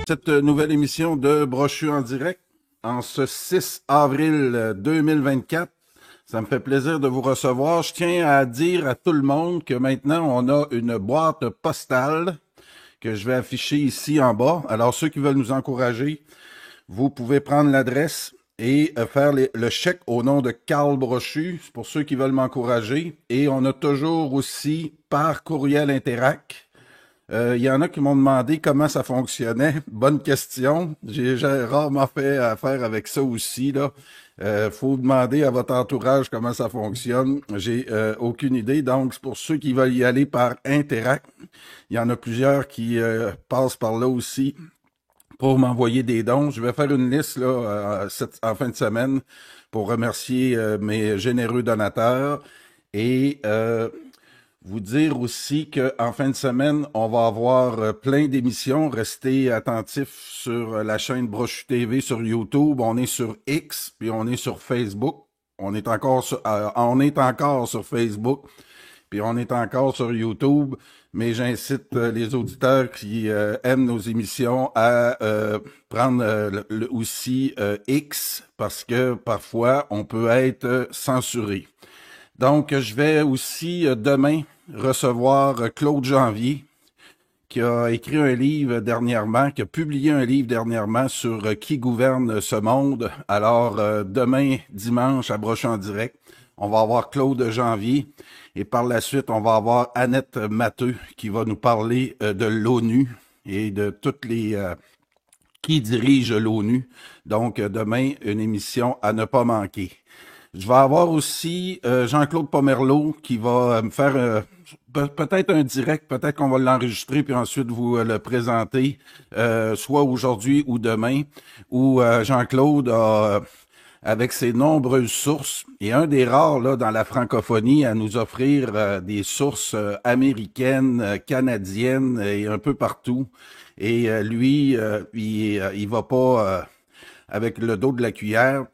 Cette nouvelle émission de Brochu en direct en ce 6 avril 2024. Ça me fait plaisir de vous recevoir. Je tiens à dire à tout le monde que maintenant, on a une boîte postale que je vais afficher ici en bas. Alors, ceux qui veulent nous encourager, vous pouvez prendre l'adresse et faire le chèque au nom de Carl Brochu. C'est pour ceux qui veulent m'encourager. Et on a toujours aussi par courriel Interac. Il y en a qui m'ont demandé comment ça fonctionnait. Bonne question. J'ai rarement fait affaire avec ça aussi, là. Faut demander à votre entourage comment ça fonctionne. J'ai aucune idée. Donc, c'est pour ceux qui veulent y aller par Interac. Il y en a plusieurs qui passent par là aussi pour m'envoyer des dons. Je vais faire une liste là en fin de semaine pour remercier mes généreux donateurs et vous dire aussi qu'en fin de semaine, on va avoir plein d'émissions. Restez attentifs sur la chaîne Brochu TV sur YouTube. On est sur X, puis on est sur Facebook. On est encore sur Facebook, puis on est encore sur YouTube. Mais j'incite les auditeurs qui aiment nos émissions à prendre aussi X, parce que parfois, on peut être censuré. Donc, je vais aussi demain recevoir Claude Janvier, qui a écrit un livre dernièrement, qui a publié un livre dernièrement sur qui gouverne ce monde. Alors, demain, dimanche, à Brochu en direct, on va avoir Claude Janvier. Et par la suite, on va avoir Annette Matteux, qui va nous parler de l'ONU et de toutes les... qui dirigent l'ONU. Donc, demain, une émission à ne pas manquer. Je vais avoir aussi Jean-Claude Pomerleau qui va me faire peut-être un direct, peut-être qu'on va l'enregistrer puis ensuite vous le présenter, soit aujourd'hui ou demain, où Jean-Claude a, avec ses nombreuses sources, est un des rares là dans la francophonie à nous offrir des sources américaines, canadiennes et un peu partout. Et lui, il va pas avec le dos de la cuillère.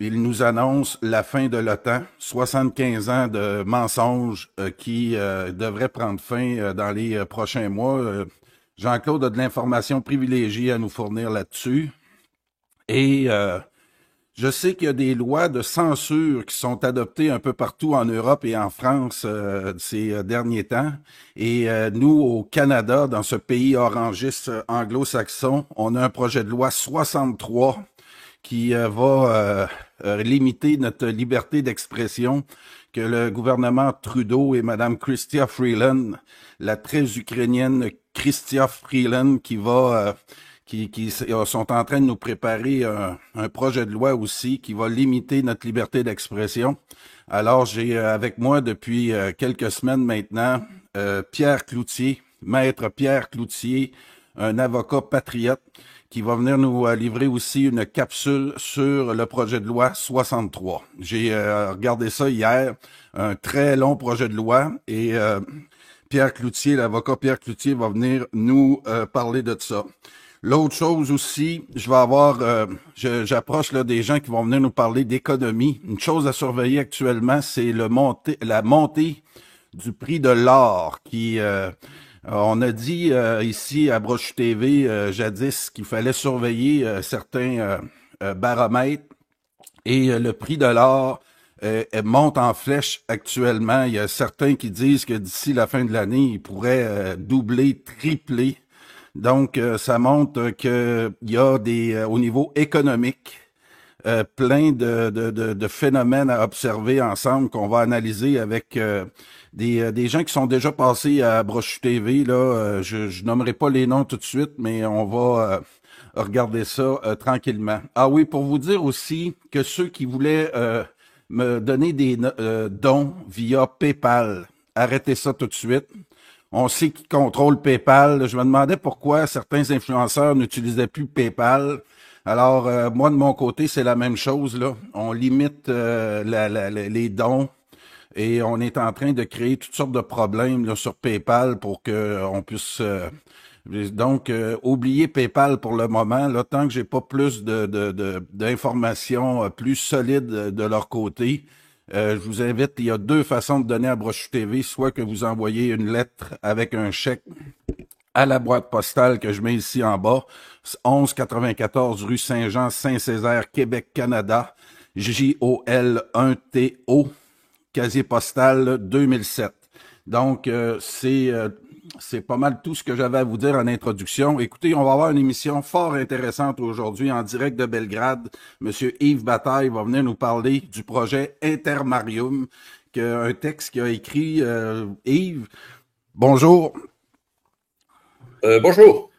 Il nous annonce la fin de l'OTAN, 75 ans de mensonges qui devraient prendre fin dans les prochains mois. Jean-Claude a de l'information privilégiée à nous fournir là-dessus. Et je sais qu'il y a des lois de censure qui sont adoptées un peu partout en Europe et en France ces derniers temps. Et nous, au Canada, dans ce pays orangiste anglo-saxon, on a un projet de loi 63 qui va limiter notre liberté d'expression, que le gouvernement Trudeau et Mme Chrystia Freeland, la très ukrainienne Chrystia Freeland, qui sont en train de nous préparer un projet de loi aussi qui va limiter notre liberté d'expression. Alors, j'ai avec moi depuis quelques semaines maintenant Pierre Cloutier, maître Pierre Cloutier, un avocat patriote, qui va venir nous livrer aussi une capsule sur le projet de loi 63. J'ai regardé ça hier, un très long projet de loi, et Pierre Cloutier, l'avocat Pierre Cloutier, va venir nous parler de ça. L'autre chose aussi, je vais avoir, j'approche là des gens qui vont venir nous parler d'économie. Une chose à surveiller actuellement, c'est la montée du prix de l'or qui... on a dit ici à Brochu TV jadis qu'il fallait surveiller certains baromètres et le prix de l'or monte en flèche actuellement. Il y a certains qui disent que d'ici la fin de l'année, il pourrait doubler, tripler. Donc, ça montre qu'il y a au niveau économique, plein de phénomènes à observer ensemble qu'on va analyser avec des gens qui sont déjà passés à Brochu TV. Là, je nommerai pas les noms tout de suite, mais on va regarder ça tranquillement. Ah oui, pour vous dire aussi que ceux qui voulaient me donner des dons via PayPal, arrêtez ça tout de suite. On sait qui contrôle PayPal. Je me demandais pourquoi certains influenceurs n'utilisaient plus PayPal. Alors, moi, de mon côté, c'est la même chose, là. On limite les dons et on est en train de créer toutes sortes de problèmes là, sur PayPal pour qu'on puisse... donc, oubliez PayPal pour le moment, là, tant que j'ai pas plus d'informations plus solides de leur côté. Je vous invite, il y a deux façons de donner à Brochu TV, soit que vous envoyez une lettre avec un chèque à la boîte postale que je mets ici en bas, 1194 rue Saint-Jean, Saint-Césaire, Québec, Canada, JOL1TO, casier postal 2007. Donc, c'est pas mal tout ce que j'avais à vous dire en introduction. Écoutez, on va avoir une émission fort intéressante aujourd'hui en direct de Belgrade. Monsieur Yves Bataille va venir nous parler du projet Intermarium, un texte qu'il a écrit Yves. Bonjour. Bonjour.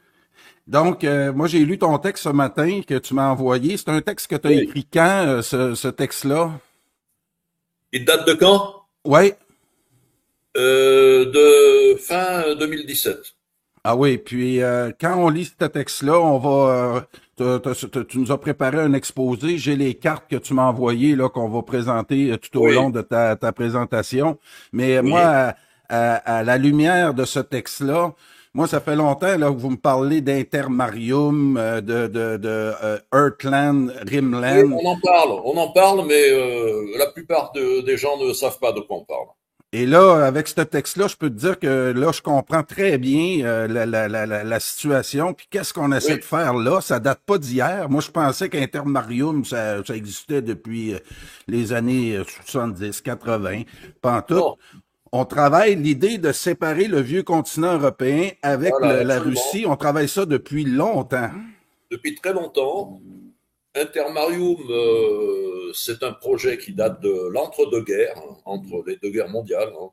Donc, moi, j'ai lu ton texte ce matin que tu m'as envoyé. C'est un texte que tu as Oui. écrit quand, ce texte-là? Il date de quand? Oui. De fin 2017. Ah oui, puis quand on lit ce texte-là, on va... tu nous as préparé un exposé. J'ai les cartes que tu m'as envoyées, là, qu'on va présenter tout au long Oui, de ta présentation. Mais moi, oui. à la lumière de ce texte-là, moi, ça fait longtemps là, que vous me parlez d'Intermarium, Earthland, Oui, Rimland. on en parle, mais la plupart des gens ne savent pas de quoi on parle. Et là, avec ce texte-là, je peux te dire que là, je comprends très bien la situation. Puis qu'est-ce qu'on essaie de Oui, faire là? Ça date pas d'hier. Moi, je pensais qu'Intermarium, ça existait depuis les années 70, 80. Pantoute. non, On travaille l'idée de séparer le vieux continent européen avec voilà, la absolument. Russie. On travaille ça depuis longtemps. Depuis très longtemps, Intermarium, c'est un projet qui date de l'entre-deux-guerres, hein, entre les deux guerres mondiales, hein,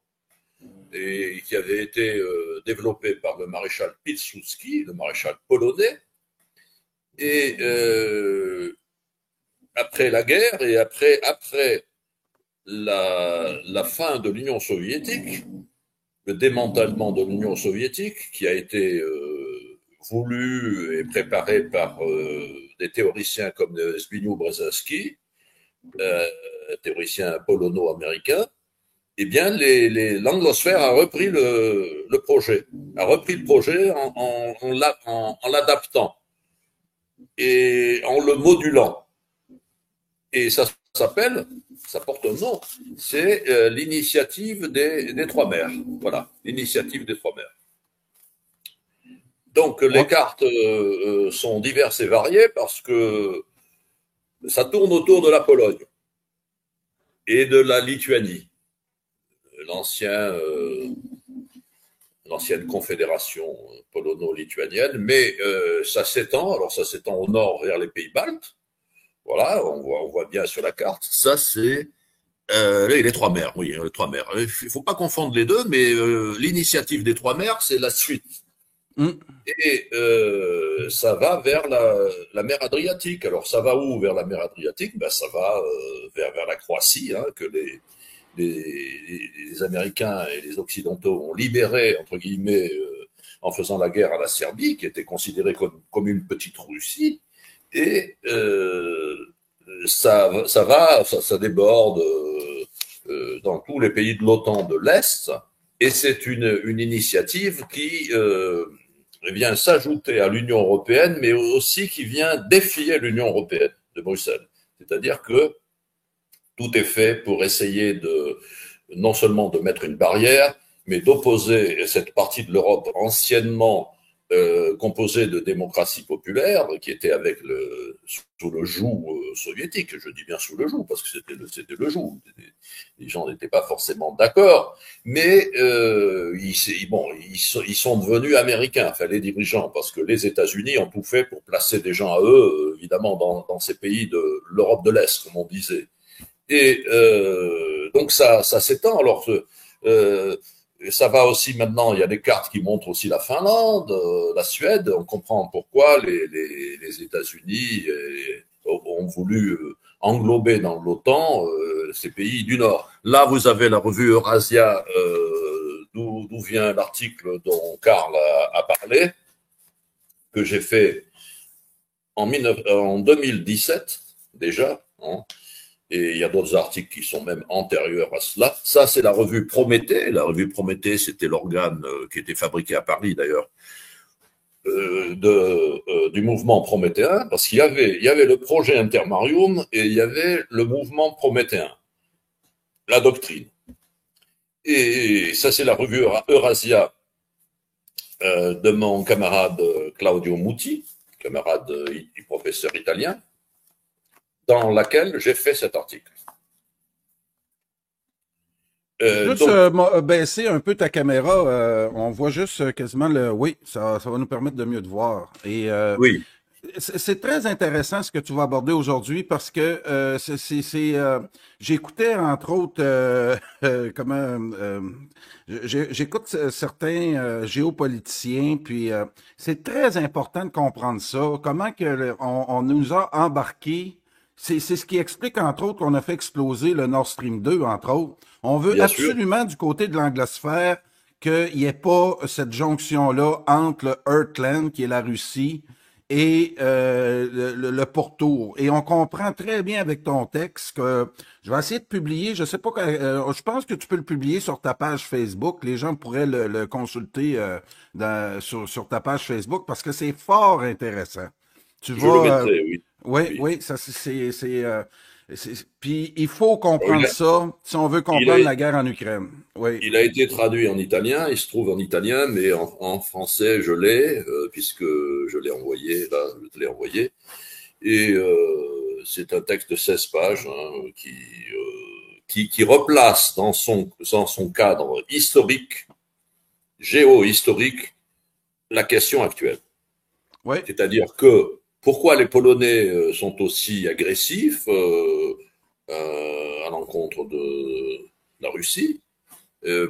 et qui avait été développé par le maréchal Pilsudski, le maréchal polonais. Et après la guerre et après la fin de l'Union soviétique, le démantèlement de l'Union soviétique, qui a été voulu et préparé par des théoriciens comme Zbigniew Brzezinski, euh, théoricien polono-américain, eh bien, l'anglosphère a repris le projet, a repris le projet en l'adaptant et en le modulant. Et ça s'appelle, ça porte un nom, c'est l'initiative des Trois Mers. Voilà, l'initiative des Trois Mers. Donc les On- cartes sont diverses et variées parce que ça tourne autour de la Pologne et de la Lituanie, l'ancien, l'ancienne confédération polono-lituanienne, mais ça s'étend. Alors ça s'étend au nord vers les pays baltes. Voilà, on voit bien sur la carte. Ça c'est les Trois Mers, oui, les Trois Mers. Il ne faut pas confondre les deux, mais l'initiative des Trois Mers, c'est la suite. Hum. Et ça va vers la mer Adriatique. Alors ça va où vers la mer Adriatique? Ben, ça va vers la Croatie, hein, que les Américains et les Occidentaux ont libéré, entre guillemets, en faisant la guerre à la Serbie, qui était considérée comme une petite Russie. Et ça déborde dans tous les pays de l'OTAN de l'Est. Et c'est une initiative qui vient s'ajouter à l'Union européenne, mais aussi qui vient défier l'Union européenne de Bruxelles. C'est-à-dire que tout est fait pour essayer de non seulement de mettre une barrière, mais d'opposer cette partie de l'Europe anciennement composée de démocratie populaire, qui était avec sous le joug soviétique. Je dis bien sous le joug parce que c'était le joug. Les gens n'étaient pas forcément d'accord, mais ils sont devenus américains, enfin les dirigeants, parce que les États-Unis ont tout fait pour placer des gens à eux, évidemment dans ces pays de l'Europe de l'Est, comme on disait. Et donc ça s'étend. Alors ça va aussi maintenant. Il y a des cartes qui montrent aussi la Finlande, la Suède. On comprend pourquoi les États-Unis ont voulu englober dans l'OTAN ces pays du Nord. Là, vous avez la revue Eurasia, d'où vient l'article dont Karl a parlé, que j'ai fait en 2017 déjà. Hein, et il y a d'autres articles qui sont même antérieurs à cela. Ça, c'est la revue Prométhée. La revue Prométhée, c'était l'organe qui était fabriqué à Paris, d'ailleurs, du mouvement prométhéen, parce il y avait le projet Intermarium et il y avait le mouvement prométhéen, la doctrine. Et ça, c'est la revue Eurasia de mon camarade Claudio Muti, camarade professeur italien, dans laquelle j'ai fait cet article. Juste baisser un peu ta caméra, on voit juste quasiment le... Oui, ça va nous permettre de mieux te voir. Et oui, c'est très intéressant ce que tu vas aborder aujourd'hui parce que j'écoutais entre autres j'écoute certains géopoliticiens puis c'est très important de comprendre ça. Comment que on nous a embarqués. C'est ce qui explique, entre autres, qu'on a fait exploser le Nord Stream 2, entre autres. On veut bien sûr. absolument, du côté de l'anglosphère, qu'il n'y ait pas cette jonction-là entre le Heartland, qui est la Russie, et le pourtour. Et on comprend très bien avec ton texte que je vais essayer de publier, je sais pas, je pense que tu peux le publier sur ta page Facebook. Les gens pourraient le consulter sur ta page Facebook parce que c'est fort intéressant. Tu Je le vas, mettrai, oui. oui, Oui. oui, ça puis il faut Alors, comprendre ça si on veut il a, comprendre la guerre en Ukraine. Oui. il a été traduit en italien, il se trouve en italien, mais en français, je l'ai, puisque je l'ai envoyé, là, je te l'ai envoyé. Et c'est un texte de 16 pages hein, qui replace dans son cadre historique, géohistorique, la question actuelle. Oui. C'est-à-dire que pourquoi les Polonais sont aussi agressifs à l'encontre de la Russie?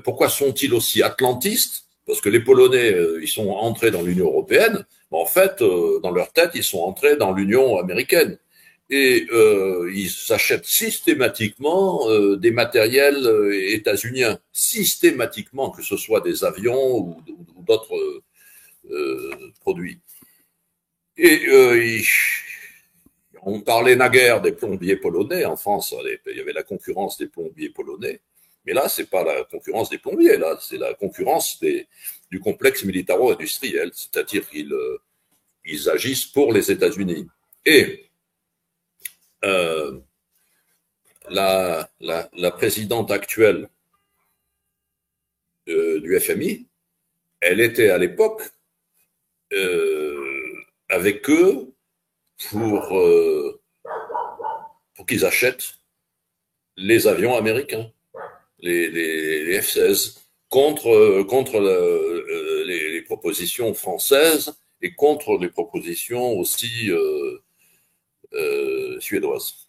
Pourquoi sont-ils aussi atlantistes? Parce que les Polonais, ils sont entrés dans l'Union européenne, mais en fait, dans leur tête, ils sont entrés dans l'Union américaine. Et ils achètent systématiquement des matériels états-uniens, systématiquement, que ce soit des avions ou d'autres produits. Et on parlait naguère des plombiers polonais en France. Il y avait la concurrence des plombiers polonais. Mais là, c'est pas la concurrence des plombiers. Là, c'est la concurrence du complexe militaro-industriel. C'est-à-dire qu'ils agissent pour les États-Unis. Et euh, la présidente actuelle du FMI, elle était à l'époque avec eux pour, pour qu'ils achètent les avions américains, les F-16, contre les propositions françaises et contre les propositions aussi suédoises.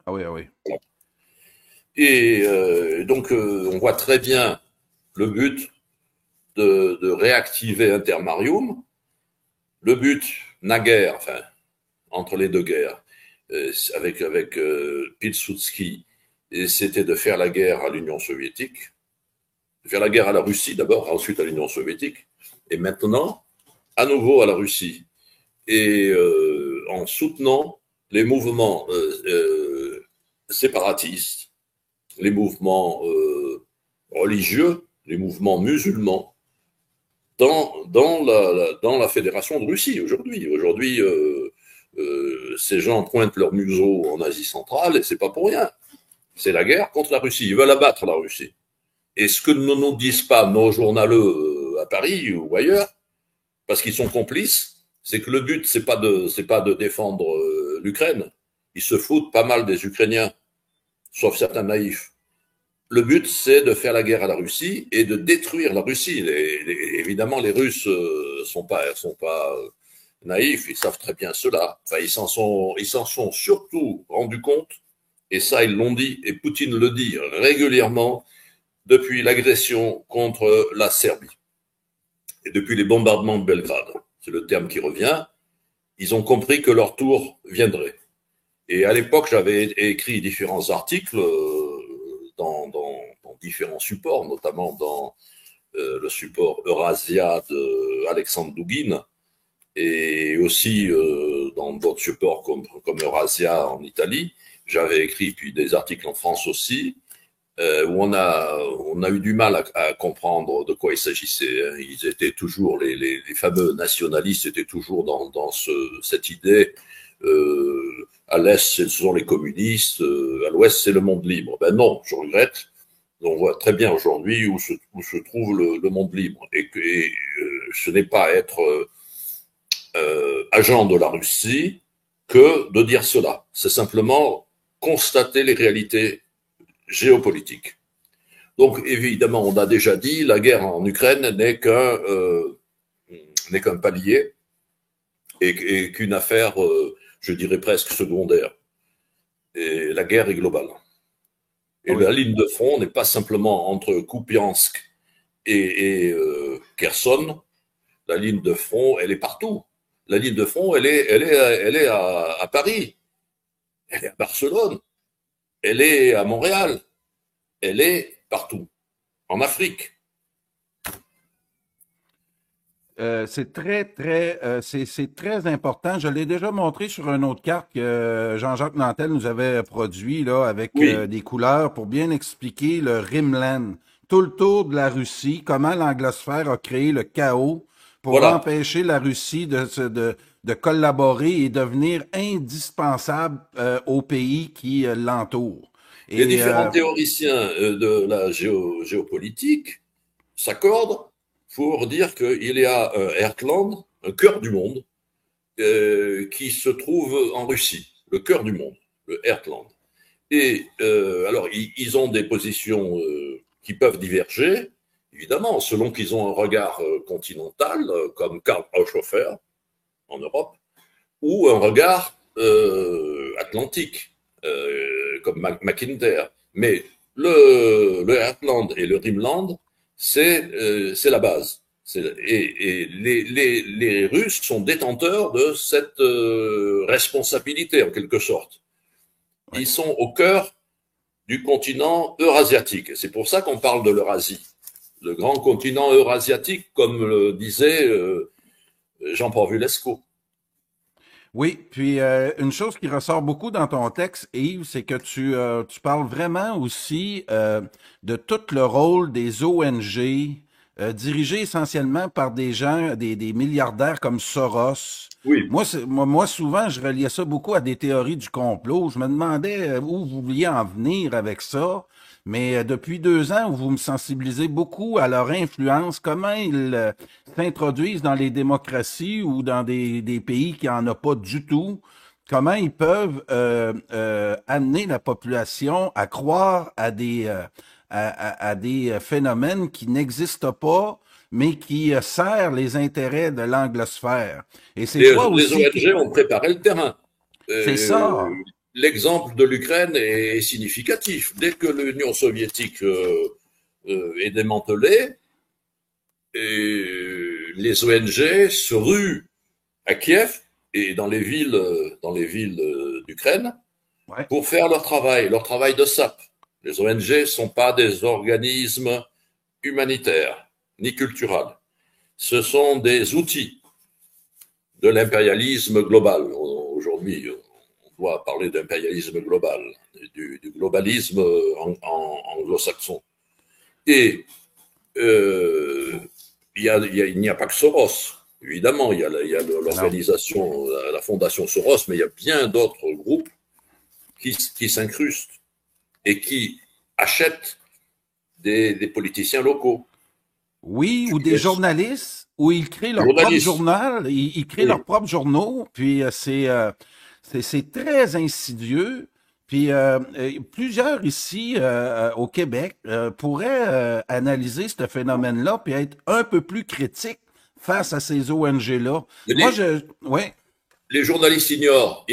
Ah oui, ah oui. Et donc, on voit très bien le but de réactiver Intermarium, le but naguère, enfin, entre les deux guerres, avec Pilsudski, et c'était de faire la guerre à l'Union soviétique, de faire la guerre à la Russie d'abord, ensuite à l'Union soviétique, et maintenant, à nouveau à la Russie, et en soutenant les mouvements séparatistes, les mouvements religieux, les mouvements musulmans, dans la Fédération de Russie aujourd'hui. Aujourd'hui, ces gens pointent leur museau en Asie centrale et c'est pas pour rien. C'est la guerre contre la Russie. Ils veulent abattre la Russie. Et ce que ne nous disent pas nos journaleux à Paris ou ailleurs, parce qu'ils sont complices, c'est que le but c'est pas de défendre l'Ukraine. Ils se foutent pas mal des Ukrainiens, sauf certains naïfs. Le but, c'est de faire la guerre à la Russie et de détruire la Russie. Évidemment, les Russes sont pas naïfs, ils savent très bien cela. Enfin, ils s'en sont surtout rendus compte, et ça, ils l'ont dit, et Poutine le dit régulièrement depuis l'agression contre la Serbie et depuis les bombardements de Belgrade. C'est le terme qui revient. Ils ont compris que leur tour viendrait. Et à l'époque, j'avais écrit différents articles dans différents supports, notamment dans le support Eurasia d'Alexandre Douguin, et aussi dans d'autres supports comme Eurasia en Italie. J'avais écrit puis des articles en France aussi, où on a eu du mal à comprendre de quoi il s'agissait. Hein. Ils étaient toujours, les fameux nationalistes étaient toujours dans cette idée, à l'Est, ce sont les communistes, à l'Ouest, c'est le monde libre. Ben non, je regrette. On voit très bien aujourd'hui où se trouve le monde libre. Et ce n'est pas être agent de la Russie que de dire cela. C'est simplement constater les réalités géopolitiques. Donc, évidemment, on a déjà dit, la guerre en Ukraine n'est qu'un palier et qu'une affaire, je dirais presque secondaire. Et la guerre est globale. Et oui. La ligne de front n'est pas simplement entre Kupiansk et Kherson. La ligne de front, elle est partout. La ligne de front, elle est à Paris. Elle est à Barcelone. Elle est à Montréal. Elle est partout. En Afrique. C'est très important. Je l'ai déjà montré sur une autre carte que Jean-Jacques Nantel nous avait produit là avec des couleurs pour bien expliquer le Rimland, tout le tour de la Russie, comment l'anglosphère a créé le chaos pour empêcher la Russie de collaborer et devenir indispensable aux pays qui l'entourent. Les différents théoriciens de la géopolitique s'accordent pour dire qu'il y a un Heartland, un cœur du monde, qui se trouve en Russie, le cœur du monde, le Heartland. Et alors, ils ont des positions qui peuvent diverger, évidemment, selon qu'ils ont un regard continental, comme Karl Haushofer en Europe, ou un regard atlantique, comme McIntyre. Mais le Heartland et le Rimland, c'est la base. Et les Russes sont détenteurs de cette responsabilité, en quelque sorte. Ouais. Ils sont au cœur du continent eurasiatique. C'est pour ça qu'on parle de l'Eurasie. Le grand continent eurasiatique, comme le disait Jean-Paul Vulescu. Oui, puis une chose qui ressort beaucoup dans ton texte, Yves, c'est que tu parles vraiment aussi de tout le rôle des ONG, dirigés essentiellement par des gens, des milliardaires comme Soros. Oui. Moi, souvent, je reliais ça beaucoup à des théories du complot. Je me demandais où vous vouliez en venir avec ça. Mais depuis 2 ans, vous me sensibilisez beaucoup à leur influence, comment ils s'introduisent dans les démocraties ou dans des pays qui en ont pas du tout, comment ils peuvent amener la population à croire à des phénomènes qui n'existent pas, mais qui servent les intérêts de l'anglosphère. Et c'est toi aussi. Les ONG ont préparé le terrain. C'est ça. L'exemple de l'Ukraine est significatif. Dès que l'Union soviétique est démantelée, les ONG se ruent à Kiev et dans les villes d'Ukraine pour faire leur travail de sape. Les ONG ne sont pas des organismes humanitaires ni culturels. Ce sont des outils de l'impérialisme global. Aujourd'hui, on doit parler d'impérialisme global, du globalisme anglo-saxon. Et il n'y a pas que Soros, évidemment, il y a l'organisation, la fondation Soros, mais il y a bien d'autres groupes qui s'incrustent et qui achètent des politiciens locaux. Oui, ou des journalistes, où ils créent leur propre journal, ils créent leurs propres journaux, puis c'est très insidieux. Puis plusieurs ici au Québec pourraient analyser ce phénomène-là puis être un peu plus critiques face à ces ONG-là. Les journalistes ignorent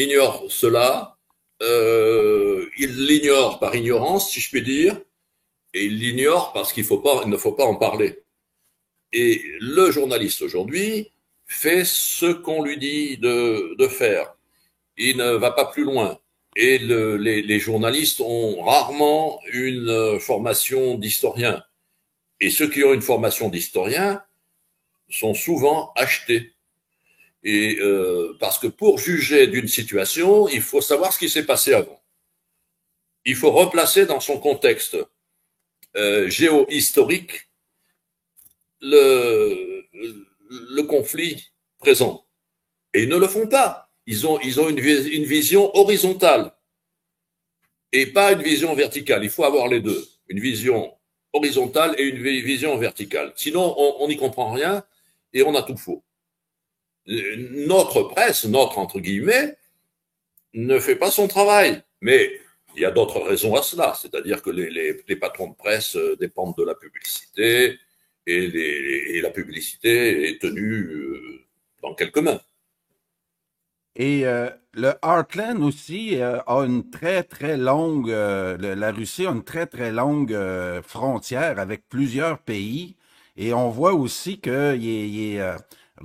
cela. Ils l'ignorent par ignorance, si je puis dire, et ils l'ignorent parce qu'il ne faut pas en parler. Et le journaliste aujourd'hui fait ce qu'on lui dit de faire. Il ne va pas plus loin. Et les journalistes ont rarement une formation d'historien. Et ceux qui ont une formation d'historien sont souvent achetés. Et parce que pour juger d'une situation, il faut savoir ce qui s'est passé avant. Il faut replacer dans son contexte géohistorique le conflit présent. Et ils ne le font pas. Ils ont une vision horizontale et pas une vision verticale. Il faut avoir les deux. Une vision horizontale et une vision verticale. Sinon, on n'y comprend rien et on a tout faux. Notre presse, notre entre guillemets, ne fait pas son travail. Mais il y a d'autres raisons à cela, c'est-à-dire que les patrons de presse dépendent de la publicité et la publicité est tenue dans quelques mains. Et le Heartland aussi a une très, très longue, la Russie a une très, très longue frontière avec plusieurs pays. Et on voit aussi qu'il est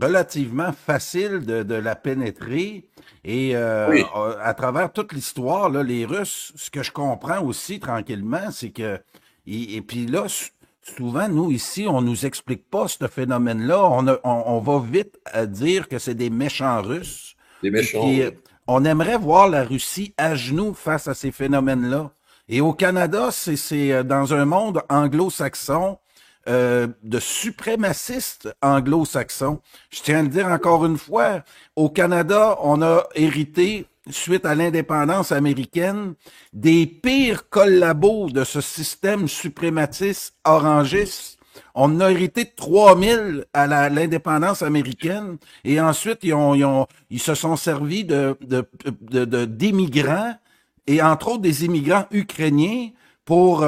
relativement facile de la pénétrer. Et Oui, à travers toute l'histoire, là, les Russes, ce que je comprends aussi tranquillement, c'est que, et puis là, souvent, nous, ici, on nous explique pas ce phénomène-là. On va vite à dire que c'est des méchants Russes. des Puis méchants, oui. on aimerait voir la Russie à genoux face à ces phénomènes-là. Et au Canada, c'est dans un monde anglo-saxon, de suprémacistes anglo-saxons. Je tiens à le dire encore une fois, au Canada, on a hérité, suite à l'indépendance américaine, des pires collabos de ce système suprématiste orangiste. On a hérité de 3000 à l'indépendance américaine et ensuite ils se sont servis d'immigrants et entre autres des immigrants ukrainiens pour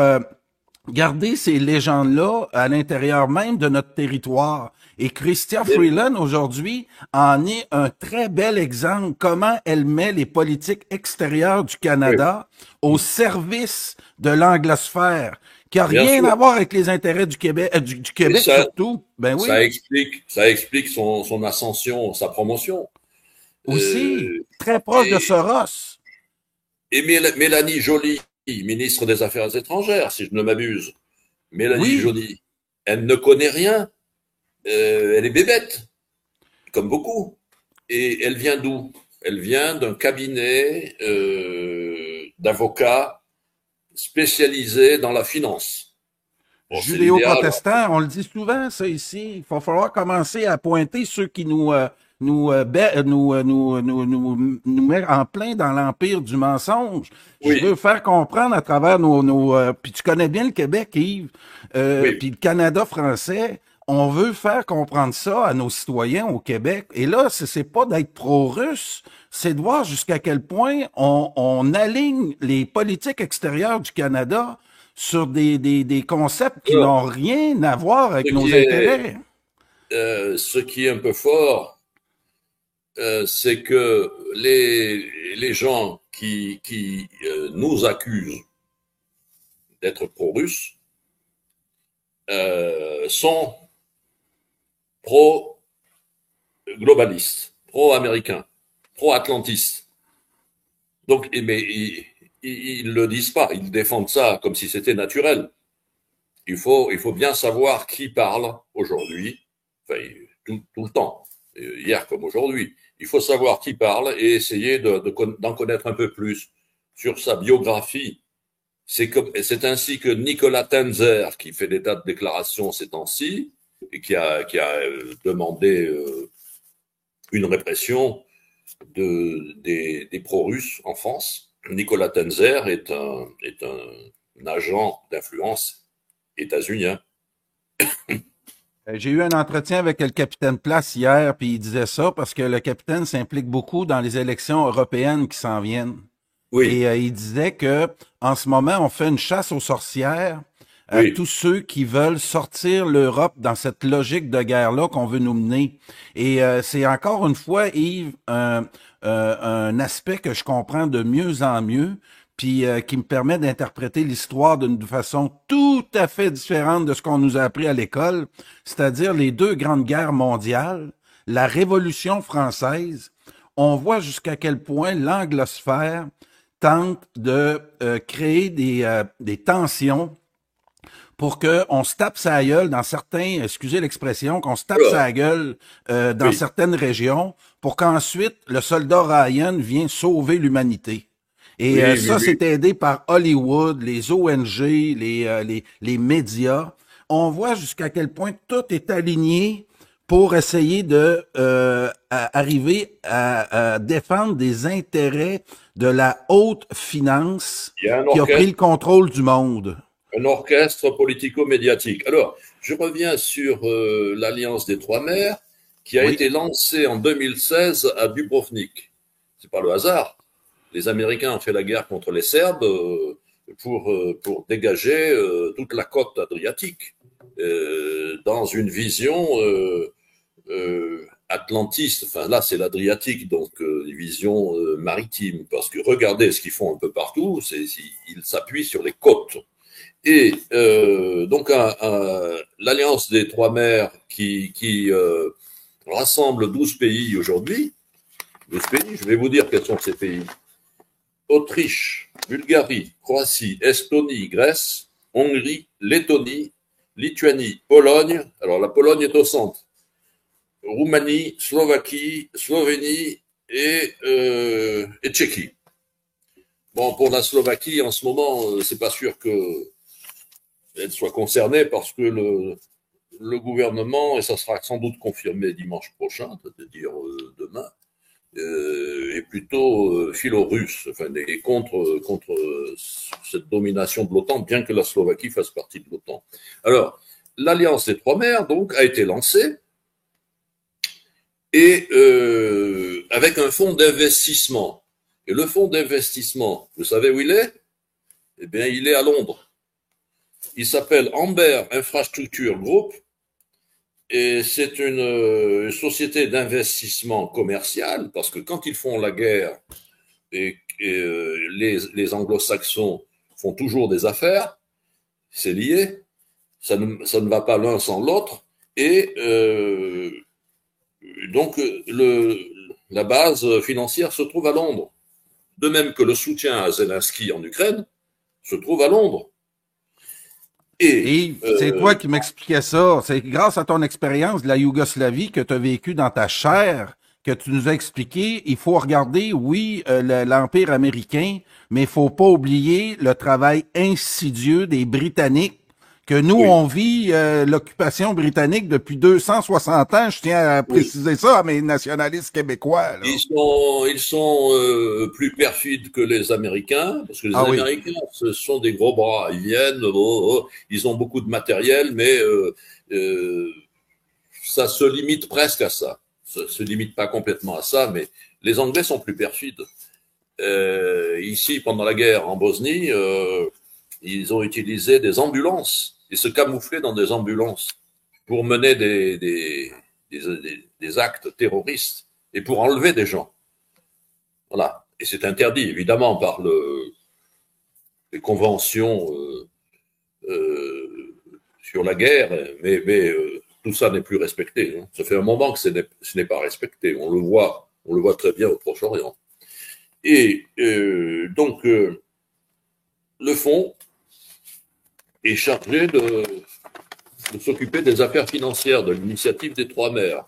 garder ces légendes-là à l'intérieur même de notre territoire. Et Chrystia Freeland, aujourd'hui, en est un très bel exemple comment elle met les politiques extérieures du Oui, Canada au service de l'anglosphère, qui a bien rien sûr. à voir avec les intérêts du Québec, du Et Québec surtout. Ben oui, ça explique son ascension, sa promotion. aussi, Euh, très proche de et Soros. et Mélanie Joly, ministre des Affaires étrangères, si je ne m'abuse, Mélanie Oui, Joly, elle ne connaît rien. Elle est bébête, comme beaucoup. Et elle vient d'où? Elle vient d'un cabinet d'avocats spécialisé dans la finance. Bon, c'est l'idéal. judéo-protestant, on le dit souvent, ça ici. Il va falloir commencer à pointer ceux qui nous mettent en plein dans l'empire du mensonge. Je veux Oui, faire comprendre à travers puis tu connais bien le Québec, Yves, oui. puis le Canada français. On veut faire comprendre ça à nos citoyens au Québec. Et là, c'est pas d'être pro-russe, c'est de voir jusqu'à quel point on aligne les politiques extérieures du Canada sur des concepts qui Alors, n'ont rien à voir ce avec qui nos est, intérêts. ce qui est un peu fort, c'est que les gens qui nous accusent d'être pro-russes sont pro-globalistes, pro-américains, pro-atlantistes. Donc, mais ils le disent pas, ils défendent ça comme si c'était naturel. Il faut bien savoir qui parle aujourd'hui, enfin, tout le temps, hier comme aujourd'hui. Il faut savoir qui parle et essayer d'en connaître un peu plus sur sa biographie. C'est ainsi que Nicolas Tenzer, qui fait des tas de déclarations ces temps-ci, et qui a demandé une répression des pro-russes en France. Nicolas Tenzer est un agent d'influence états-unien. J'ai eu un entretien avec le capitaine Place hier, puis il disait ça parce que le capitaine s'implique beaucoup dans les élections européennes qui s'en viennent. Oui, Et il disait que en ce moment, on fait une chasse aux sorcières à oui, tous ceux qui veulent sortir l'Europe dans cette logique de guerre-là qu'on veut nous mener. Et c'est encore une fois, Yves, un aspect que je comprends de mieux en mieux, puis qui me permet d'interpréter l'histoire d'une façon tout à fait différente de ce qu'on nous a appris à l'école, c'est-à-dire les deux grandes guerres mondiales, la Révolution française. On voit jusqu'à quel point l'anglosphère tente de créer des tensions pour qu'on se tape sa gueule dans certains, excusez l'expression, qu'on se tape alors, sa gueule dans oui, certaines régions pour qu'ensuite le soldat Ryan vienne sauver l'humanité. Et oui, oui, ça, oui. c'est aidé par Hollywood, les ONG, les médias. On voit jusqu'à quel point tout est aligné pour essayer de arriver à défendre des intérêts de la haute finance Il y a qui a pris le contrôle du monde. un orchestre politico-médiatique. Alors, je reviens sur l'Alliance des Trois Mers. qui a Oui. été lancé en 2016 à Dubrovnik. C'est pas le hasard. Les Américains ont fait la guerre contre les Serbes pour dégager toute la côte adriatique dans une vision atlantiste. Enfin, là, c'est l'Adriatique, donc une vision maritime. Parce que regardez ce qu'ils font un peu partout, ils s'appuient sur les côtes. Et donc, l'Alliance des Trois Mers qui rassemble 12 pays aujourd'hui, 12 pays, je vais vous dire quels sont ces pays. Autriche, Bulgarie, Croatie, Estonie, Grèce, Hongrie, Lettonie, Lituanie, Pologne. Alors, la Pologne est au centre. Roumanie, Slovaquie, Slovénie et Tchéquie. Bon, pour la Slovaquie, en ce moment, c'est pas sûr qu'elle soit concernée parce que le gouvernement, et ça sera sans doute confirmé dimanche prochain, c'est-à-dire demain, est plutôt philo-russe, enfin, et contre cette domination de l'OTAN, bien que la Slovaquie fasse partie de l'OTAN. Alors, l'Alliance des Trois Mers, donc, a été lancée, et avec un fonds d'investissement. Et le fonds d'investissement, vous savez où il est? Eh bien, il est à Londres. Il s'appelle Amber Infrastructure Group, et c'est une société d'investissement commercial, parce que quand ils font la guerre, les anglo-saxons font toujours des affaires, c'est lié, ça ne va pas l'un sans l'autre, et donc la base financière se trouve à Londres. De même que le soutien à Zelensky en Ukraine se trouve à Londres. Et c'est toi qui m'expliquais ça. C'est grâce à ton expérience de la Yougoslavie que tu as vécu dans ta chair que tu nous as expliqué. Il faut regarder, oui, l'Empire américain, mais il faut pas oublier le travail insidieux des Britanniques, que nous, oui. on vit l'occupation britannique depuis 260 ans. Je tiens à préciser ça à mes nationalistes québécois. Là. Ils sont plus perfides que les Américains, parce que les Américains, ce sont des gros bras. Ils viennent, ils ont beaucoup de matériel, mais ça se limite presque à ça. Ça se limite pas complètement à ça, mais les Anglais sont plus perfides. Ici, pendant la guerre en Bosnie, ils ont utilisé des ambulances et se camouflaient dans des ambulances pour mener des actes terroristes et pour enlever des gens. Voilà. Et c'est interdit, évidemment, par les conventions sur la guerre, mais tout ça n'est plus respecté. Hein. Ça fait un moment que ce n'est pas respecté. On le voit très bien au Proche-Orient. Et donc, le fonds est chargé de s'occuper des affaires financières de l'initiative des Trois Mers,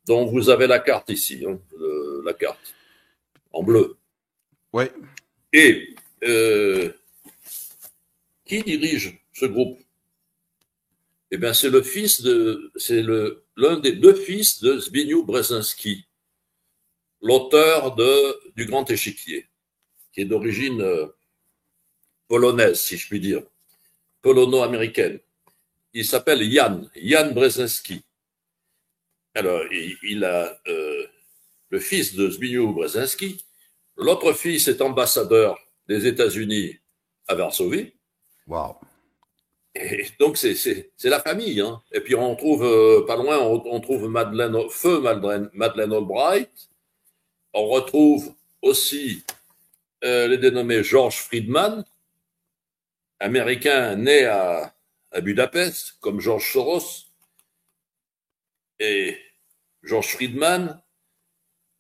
dont vous avez la carte ici, hein, la carte en bleu. Oui. Et qui dirige ce groupe? Eh bien, c'est l'un des deux fils de Zbigniew Brzezinski, l'auteur du Grand Échiquier, qui est d'origine polonaise, si je puis dire, polono-américaine. Il s'appelle Jan Brzezinski. Alors, il a le fils de Zbigniew Brzezinski. L'autre fils est ambassadeur des États-Unis à Varsovie. Wow. Et donc, c'est la famille. Hein. Et puis, on trouve, pas loin, on trouve Madeleine Albright. On retrouve aussi les dénommés George Friedman, américain né à Budapest, comme George Soros. Et George Friedman,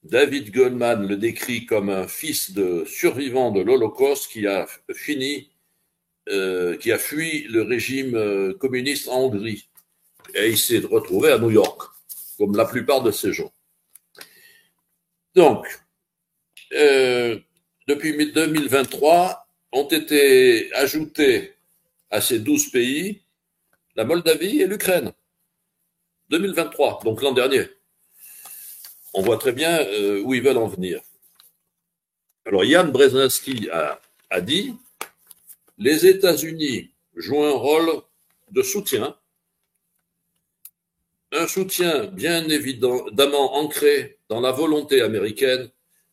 David Goldman le décrit comme un fils de survivant de l'Holocauste qui a fui le régime communiste en Hongrie. Et il s'est retrouvé à New York, comme la plupart de ces gens. Donc, depuis 2023, ont été ajoutés à ces 12 pays la Moldavie et l'Ukraine. 2023, donc l'an dernier. On voit très bien où ils veulent en venir. Alors, Jan Brzezinski a dit « Les États-Unis jouent un rôle de soutien un soutien bien évidemment ancré dans la volonté américaine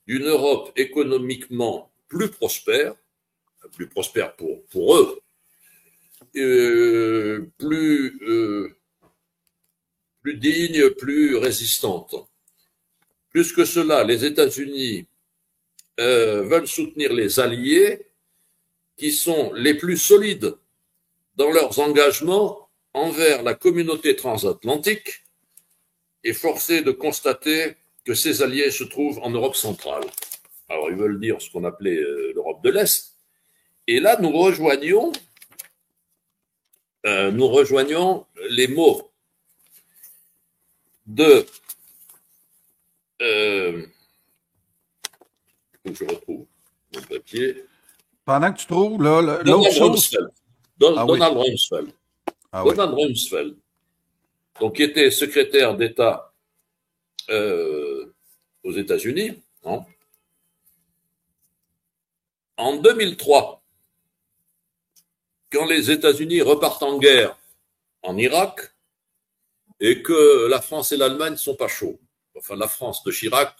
d'une Europe économiquement plus prospère pour eux, plus digne, plus résistante. Plus que cela, les États-Unis veulent soutenir les alliés qui sont les plus solides dans leurs engagements envers la communauté transatlantique et forcé de constater que ces alliés se trouvent en Europe centrale. Alors, ils veulent dire ce qu'on appelait l'Europe de l'Est. Et là, nous rejoignons les mots de je retrouve mon papier. Pendant que tu trouves, là, l'autre chose... Donald Rumsfeld. Donald Rumsfeld, donc, qui était secrétaire d'État aux États-Unis, hein. En 2003, quand les États-Unis repartent en guerre en Irak et que la France et l'Allemagne ne sont pas chauds, enfin la France de Chirac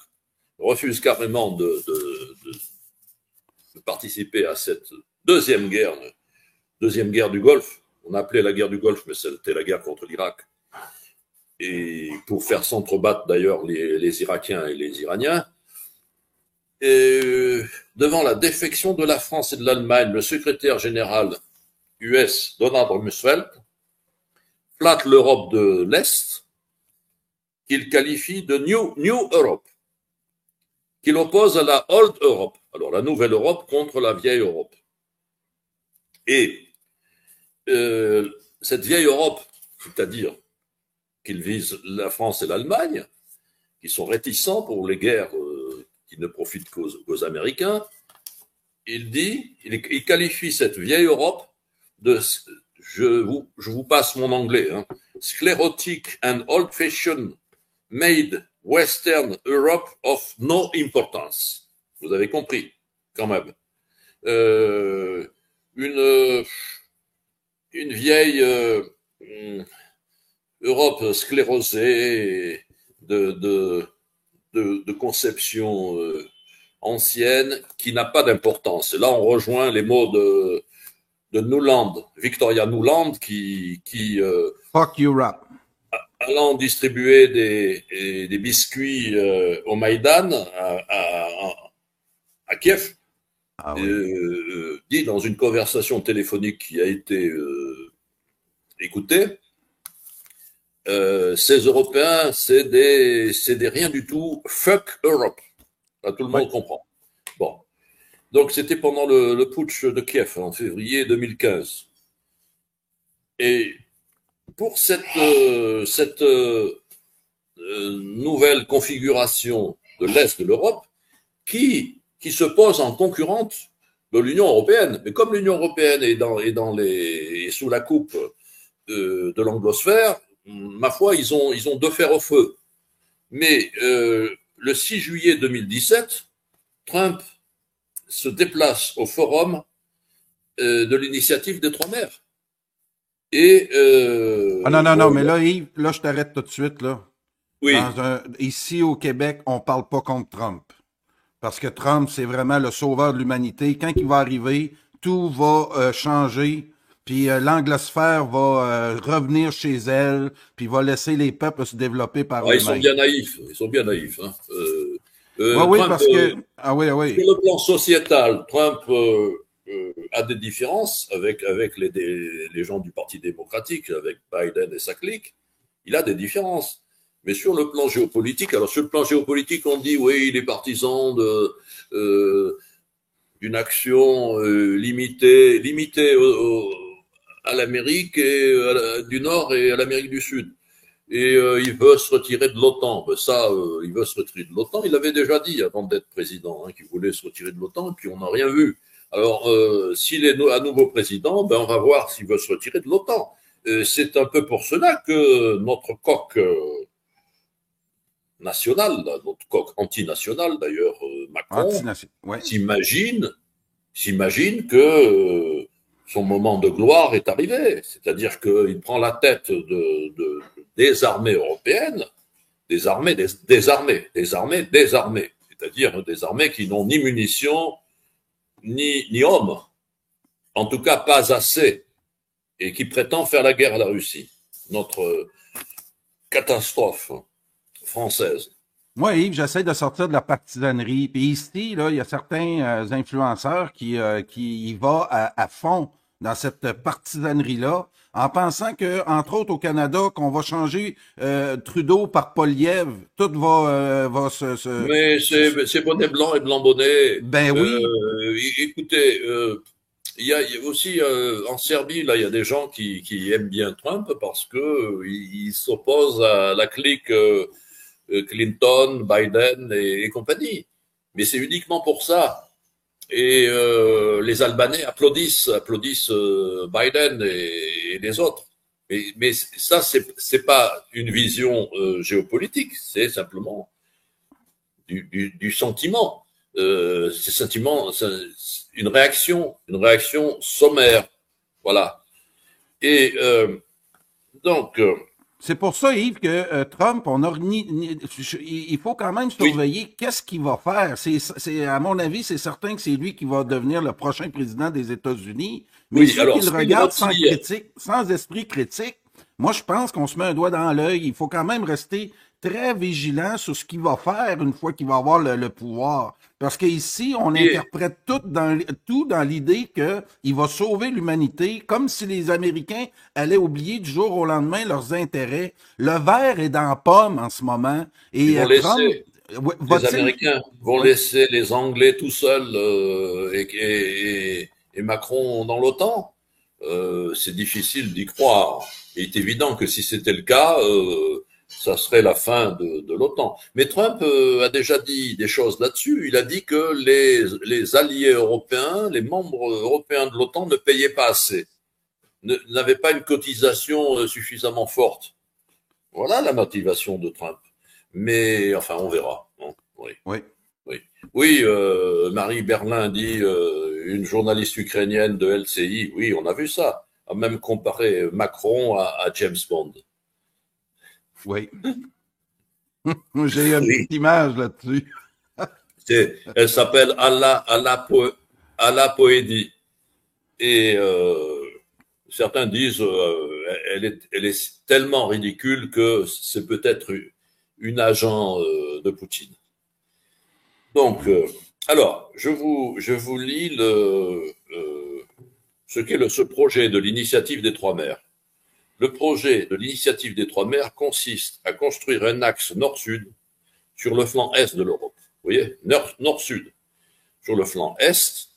refuse carrément de participer à cette deuxième guerre du Golfe. On appelait la guerre du Golfe, mais c'était la guerre contre l'Irak. Et pour faire s'entrebattre d'ailleurs les Irakiens et les Iraniens. Et devant la défection de la France et de l'Allemagne, le secrétaire général US, Donald Rumsfeld, flatte l'Europe de l'Est, qu'il qualifie de New Europe, qu'il oppose à la Old Europe, alors la nouvelle Europe contre la vieille Europe. Et cette vieille Europe, c'est-à-dire qu'il vise la France et l'Allemagne, qui sont réticents pour les guerres qui ne profitent qu'aux Américains, il qualifie cette vieille Europe de, je vous passe mon anglais, hein, sclérotic and old-fashioned made Western Europe of no importance. Vous avez compris, quand même. Une vieille Europe sclérosée de conception ancienne qui n'a pas d'importance. Et là, on rejoint les mots de Nuland, Victoria Nuland, qui Fuck Europe. Allant distribuer des biscuits au Maïdan à Kiev, dit dans une conversation téléphonique qui a été écoutée, ces Européens, c'est des rien du tout, fuck Europe. Là, tout le monde comprend. Bon. Donc, c'était pendant le putsch de Kiev, en février 2015. Et pour cette nouvelle configuration de l'Est de l'Europe, qui se pose en concurrente de l'Union européenne. Mais comme l'Union européenne est sous la coupe de l'anglosphère, ma foi, ils ont deux fers au feu. Mais le 6 juillet 2017, Trump se déplace au forum de l'initiative des Trois Mers. Et non, mais là, Yves, là, je t'arrête tout de suite, là. Oui. Ici, au Québec, on parle pas contre Trump. Parce que Trump, c'est vraiment le sauveur de l'humanité. Quand il va arriver, tout va changer. Puis l'anglosphère va revenir chez elle, puis va laisser les peuples se développer par eux-mêmes. Ils sont bien naïfs. Ils sont bien naïfs. Hein. Oui, Trump, parce que... oui. Sur le plan sociétal, Trump a des différences avec les gens du Parti démocratique, avec Biden et sa clique. Il a des différences. Mais sur le plan géopolitique, on dit, oui, il est partisan d'une action limitée à l'Amérique du Nord et à l'Amérique du Sud. Et il veut se retirer de l'OTAN. Il veut se retirer de l'OTAN. Il avait déjà dit avant d'être président qu'il voulait se retirer de l'OTAN, et puis on n'a rien vu. Alors, s'il est à nouveau président, on va voir s'il veut se retirer de l'OTAN. C'est un peu pour cela que notre coq national, notre coq antinational d'ailleurs, Macron, s'imagine que son moment de gloire est arrivé. C'est-à-dire qu'il prend la tête des armées européennes, des armées, c'est-à-dire des armées qui n'ont ni munitions, ni hommes, en tout cas pas assez, et qui prétend faire la guerre à la Russie. Notre catastrophe française. Moi, Yves, j'essaie de sortir de la partisanerie. Puis ici, là, il y a certains influenceurs qui y vont à fond dans cette partisanerie-là, en pensant que, entre autres au Canada, qu'on va changer Trudeau par Poilievre, tout va Mais c'est bonnet blanc et blanc bonnet. Ben oui. Écoutez, il y a aussi en Serbie, là, il y a des gens qui aiment bien Trump parce que il s'oppose à la clique Clinton, Biden et compagnie. Mais c'est uniquement pour ça. Et les Albanais applaudissent Biden et les autres. Mais ça, c'est pas une vision géopolitique, c'est simplement du sentiment. C'est une réaction sommaire. Voilà. Et donc, c'est pour ça, Yves, que Trump, il faut quand même surveiller qu'est-ce qu'il va faire. À mon avis, c'est certain que c'est lui qui va devenir le prochain président des États-Unis. Mais ceux qui le regardent sans esprit critique, moi, je pense qu'on se met un doigt dans l'œil. Il faut quand même rester très vigilant sur ce qu'il va faire une fois qu'il va avoir le pouvoir. Parce qu'ici, on interprète tout dans l'idée qu'il va sauver l'humanité, comme si les Américains allaient oublier du jour au lendemain leurs intérêts. Le verre est dans la pomme en ce moment. Et les Américains vont laisser les Anglais tout seuls et Macron dans l'OTAN. C'est difficile d'y croire. Il est évident que si c'était le cas, ça serait la fin de l'OTAN. Mais Trump a déjà dit des choses là-dessus. Il a dit que les alliés européens, les membres européens de l'OTAN ne payaient pas assez, n'avaient pas une cotisation suffisamment forte. Voilà la motivation de Trump. Mais enfin, on verra. Hein. Oui, Marie Berlin dit, une journaliste ukrainienne de LCI, oui, on a vu ça, a même comparé Macron à James Bond. Oui. J'ai une petite image là-dessus. Elle s'appelle Alla Poédie. Et certains disent elle est tellement ridicule que c'est peut-être une agent de Poutine. Donc, alors, je vous lis ce qu'est ce projet de l'initiative des Trois Mers. Le projet de l'initiative des Trois Mers consiste à construire un axe nord-sud sur le flanc est de l'Europe. Vous voyez, nord-sud sur le flanc est,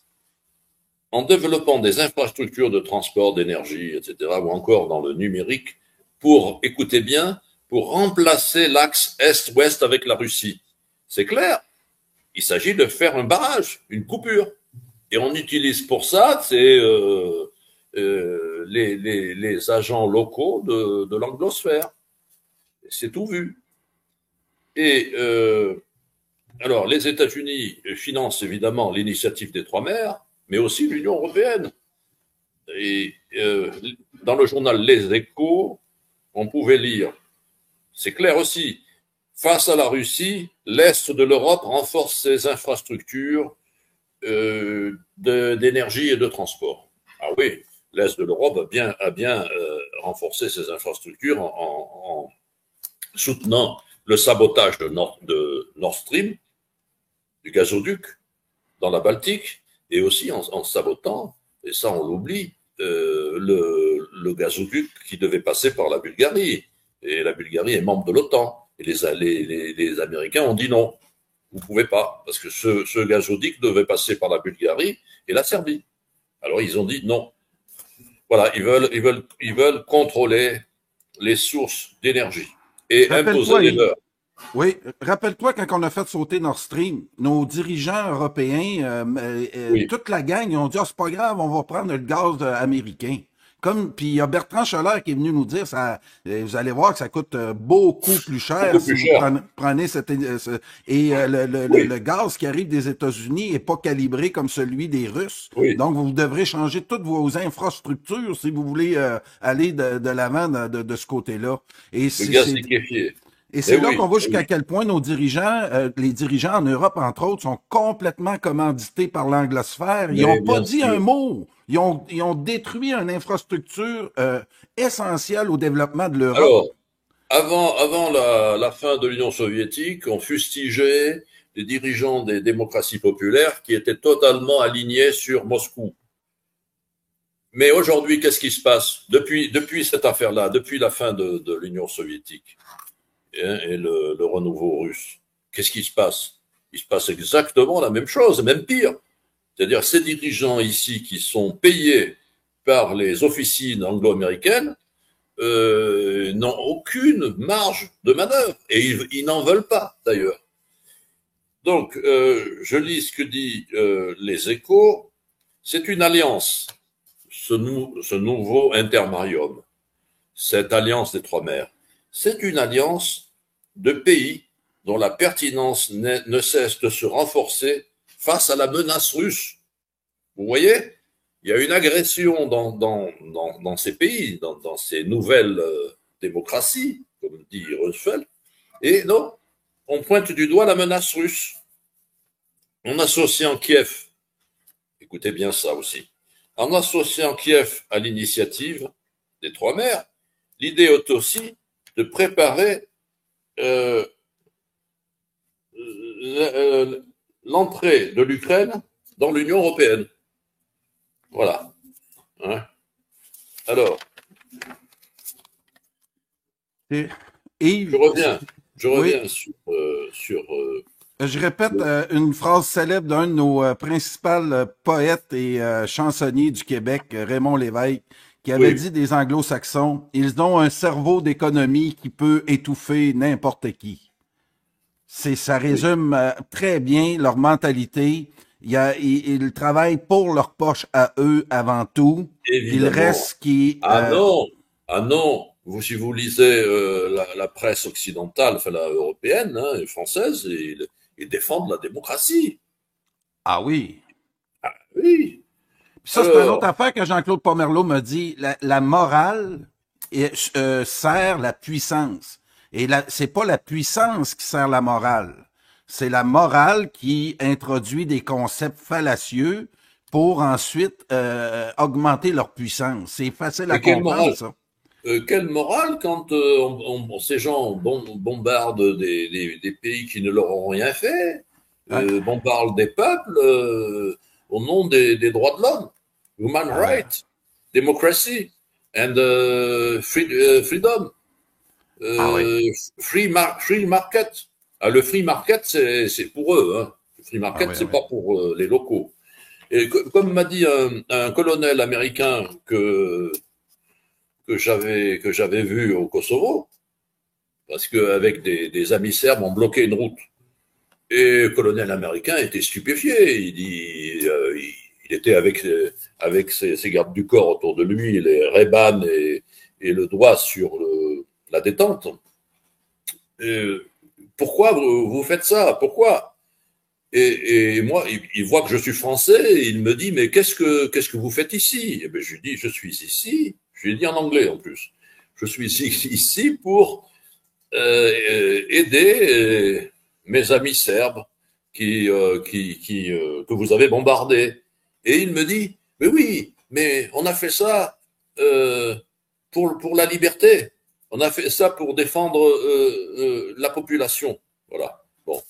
en développant des infrastructures de transport, d'énergie, etc., ou encore dans le numérique, pour, écoutez bien, pour remplacer l'axe est-ouest avec la Russie. C'est clair. Il s'agit de faire un barrage, une coupure. Et on utilise pour ça, les agents locaux de l'anglosphère. C'est tout vu. Et alors, les États-Unis financent évidemment l'initiative des Trois Mers, mais aussi l'Union européenne. Et dans le journal Les Échos, on pouvait lire, c'est clair aussi, face à la Russie, l'Est de l'Europe renforce ses infrastructures d'énergie et de transport. Ah oui, l'Est de l'Europe a bien renforcé ses infrastructures en soutenant le sabotage de Nord Stream, du gazoduc, dans la Baltique, et aussi en sabotant, et ça on l'oublie, le gazoduc qui devait passer par la Bulgarie. Et la Bulgarie est membre de l'OTAN. Et les Américains ont dit non, vous ne pouvez pas, parce que ce gazoduc devait passer par la Bulgarie et la Serbie. Alors ils ont dit non. Voilà, ils veulent contrôler les sources d'énergie et imposer les leurs. Oui, rappelle-toi quand on a fait sauter Nord Stream, nos dirigeants européens, toute la gang, ils ont dit, c'est pas grave, on va prendre le gaz américain. puis il y a Bertrand Scholler qui est venu nous dire, vous allez voir que ça coûte beaucoup plus cher Beaucoup si plus vous cher. prenez Oui, le gaz qui arrive des États-Unis est pas calibré comme celui des Russes. oui. Donc, vous devrez changer toutes vos infrastructures si vous voulez aller de l'avant de ce côté-là. Et Le gaz liquéfié. Eh c'est là oui, qu'on voit eh jusqu'à oui. quel point nos dirigeants, les dirigeants en Europe, entre autres, sont complètement commandités par l'anglosphère. Ils n'ont Mais pas bien dit un sûr. mot. Ils ont détruit une infrastructure essentielle au développement de l'Europe. Alors, avant la fin de l'Union soviétique, on fustigeait les dirigeants des démocraties populaires qui étaient totalement alignés sur Moscou. Mais aujourd'hui, qu'est-ce qui se passe depuis cette affaire-là, depuis la fin de l'Union soviétique et le renouveau russe? Qu'est-ce qui se passe? Il se passe exactement la même chose, même pire. C'est-à-dire ces dirigeants ici qui sont payés par les officines anglo-américaines n'ont aucune marge de manœuvre et ils n'en veulent pas d'ailleurs. Donc, je lis ce que dit les Échos. C'est une alliance, ce nouveau intermarium, cette alliance des trois mers. C'est une alliance de pays dont la pertinence ne cesse de se renforcer face à la menace russe. Vous voyez, il y a une agression dans ces pays, dans ces nouvelles démocraties, comme dit Roosevelt, et non, on pointe du doigt la menace russe. En associant Kiev, écoutez bien ça aussi, en associant Kiev à l'initiative des trois mers, l'idée est aussi de préparer euh, l'entrée de l'Ukraine dans l'Union européenne. Voilà. Hein. Alors, Et, et je reviens, je oui, reviens sur je répète le- une phrase célèbre d'un de nos principaux poètes et chansonniers du Québec, Raymond Lévesque, qui avait oui, dit des Anglo-Saxons, ils ont un cerveau d'économie qui peut étouffer n'importe qui. Ça oui, résume très bien leur mentalité. Ils travaillent pour leur poche à eux avant tout. Puis le évidemment. reste qui... Ah non, ah non. Si vous lisez la presse occidentale, enfin la européenne hein, et française, ils défendent la démocratie. ah oui. Oui. Puis ça, c'est une autre Alors, affaire que Jean-Claude Pomerleau m'a dit. La morale sert la puissance. Et c'est pas la puissance qui sert la morale. C'est la morale qui introduit des concepts fallacieux pour ensuite augmenter leur puissance. C'est facile à mais quelle comprendre, morale? ça. Quelle morale quand ces gens bombardent des pays qui ne leur ont rien fait, Ouais. bombardent des peuples au nom des droits de l'homme, human Ah ouais. rights, democracy and freedom, Ah oui. euh, free market. Ah, le free market, c'est pour eux. Hein. Le free Ah market, oui, ah c'est oui. pas pour les locaux. Et comme m'a dit un colonel américain que j'avais vu au Kosovo, parce qu'avec des amis serbes, on bloquait une route. Et le colonel américain était stupéfié. Il était avec ses gardes du corps autour de lui, les Reban et le doigt sur la détente. Et pourquoi vous faites ça? Pourquoi? Et moi, il voit que je suis français et il me dit, mais qu'est-ce que vous faites ici? Et ben, je lui dis, je suis ici. Je lui ai dit en anglais en plus. Je suis ici pour aider mes amis serbes que vous avez bombardés. Et il me dit, mais oui, mais on a fait ça euh, pour la liberté. On a fait ça pour défendre la population. Voilà. Bon,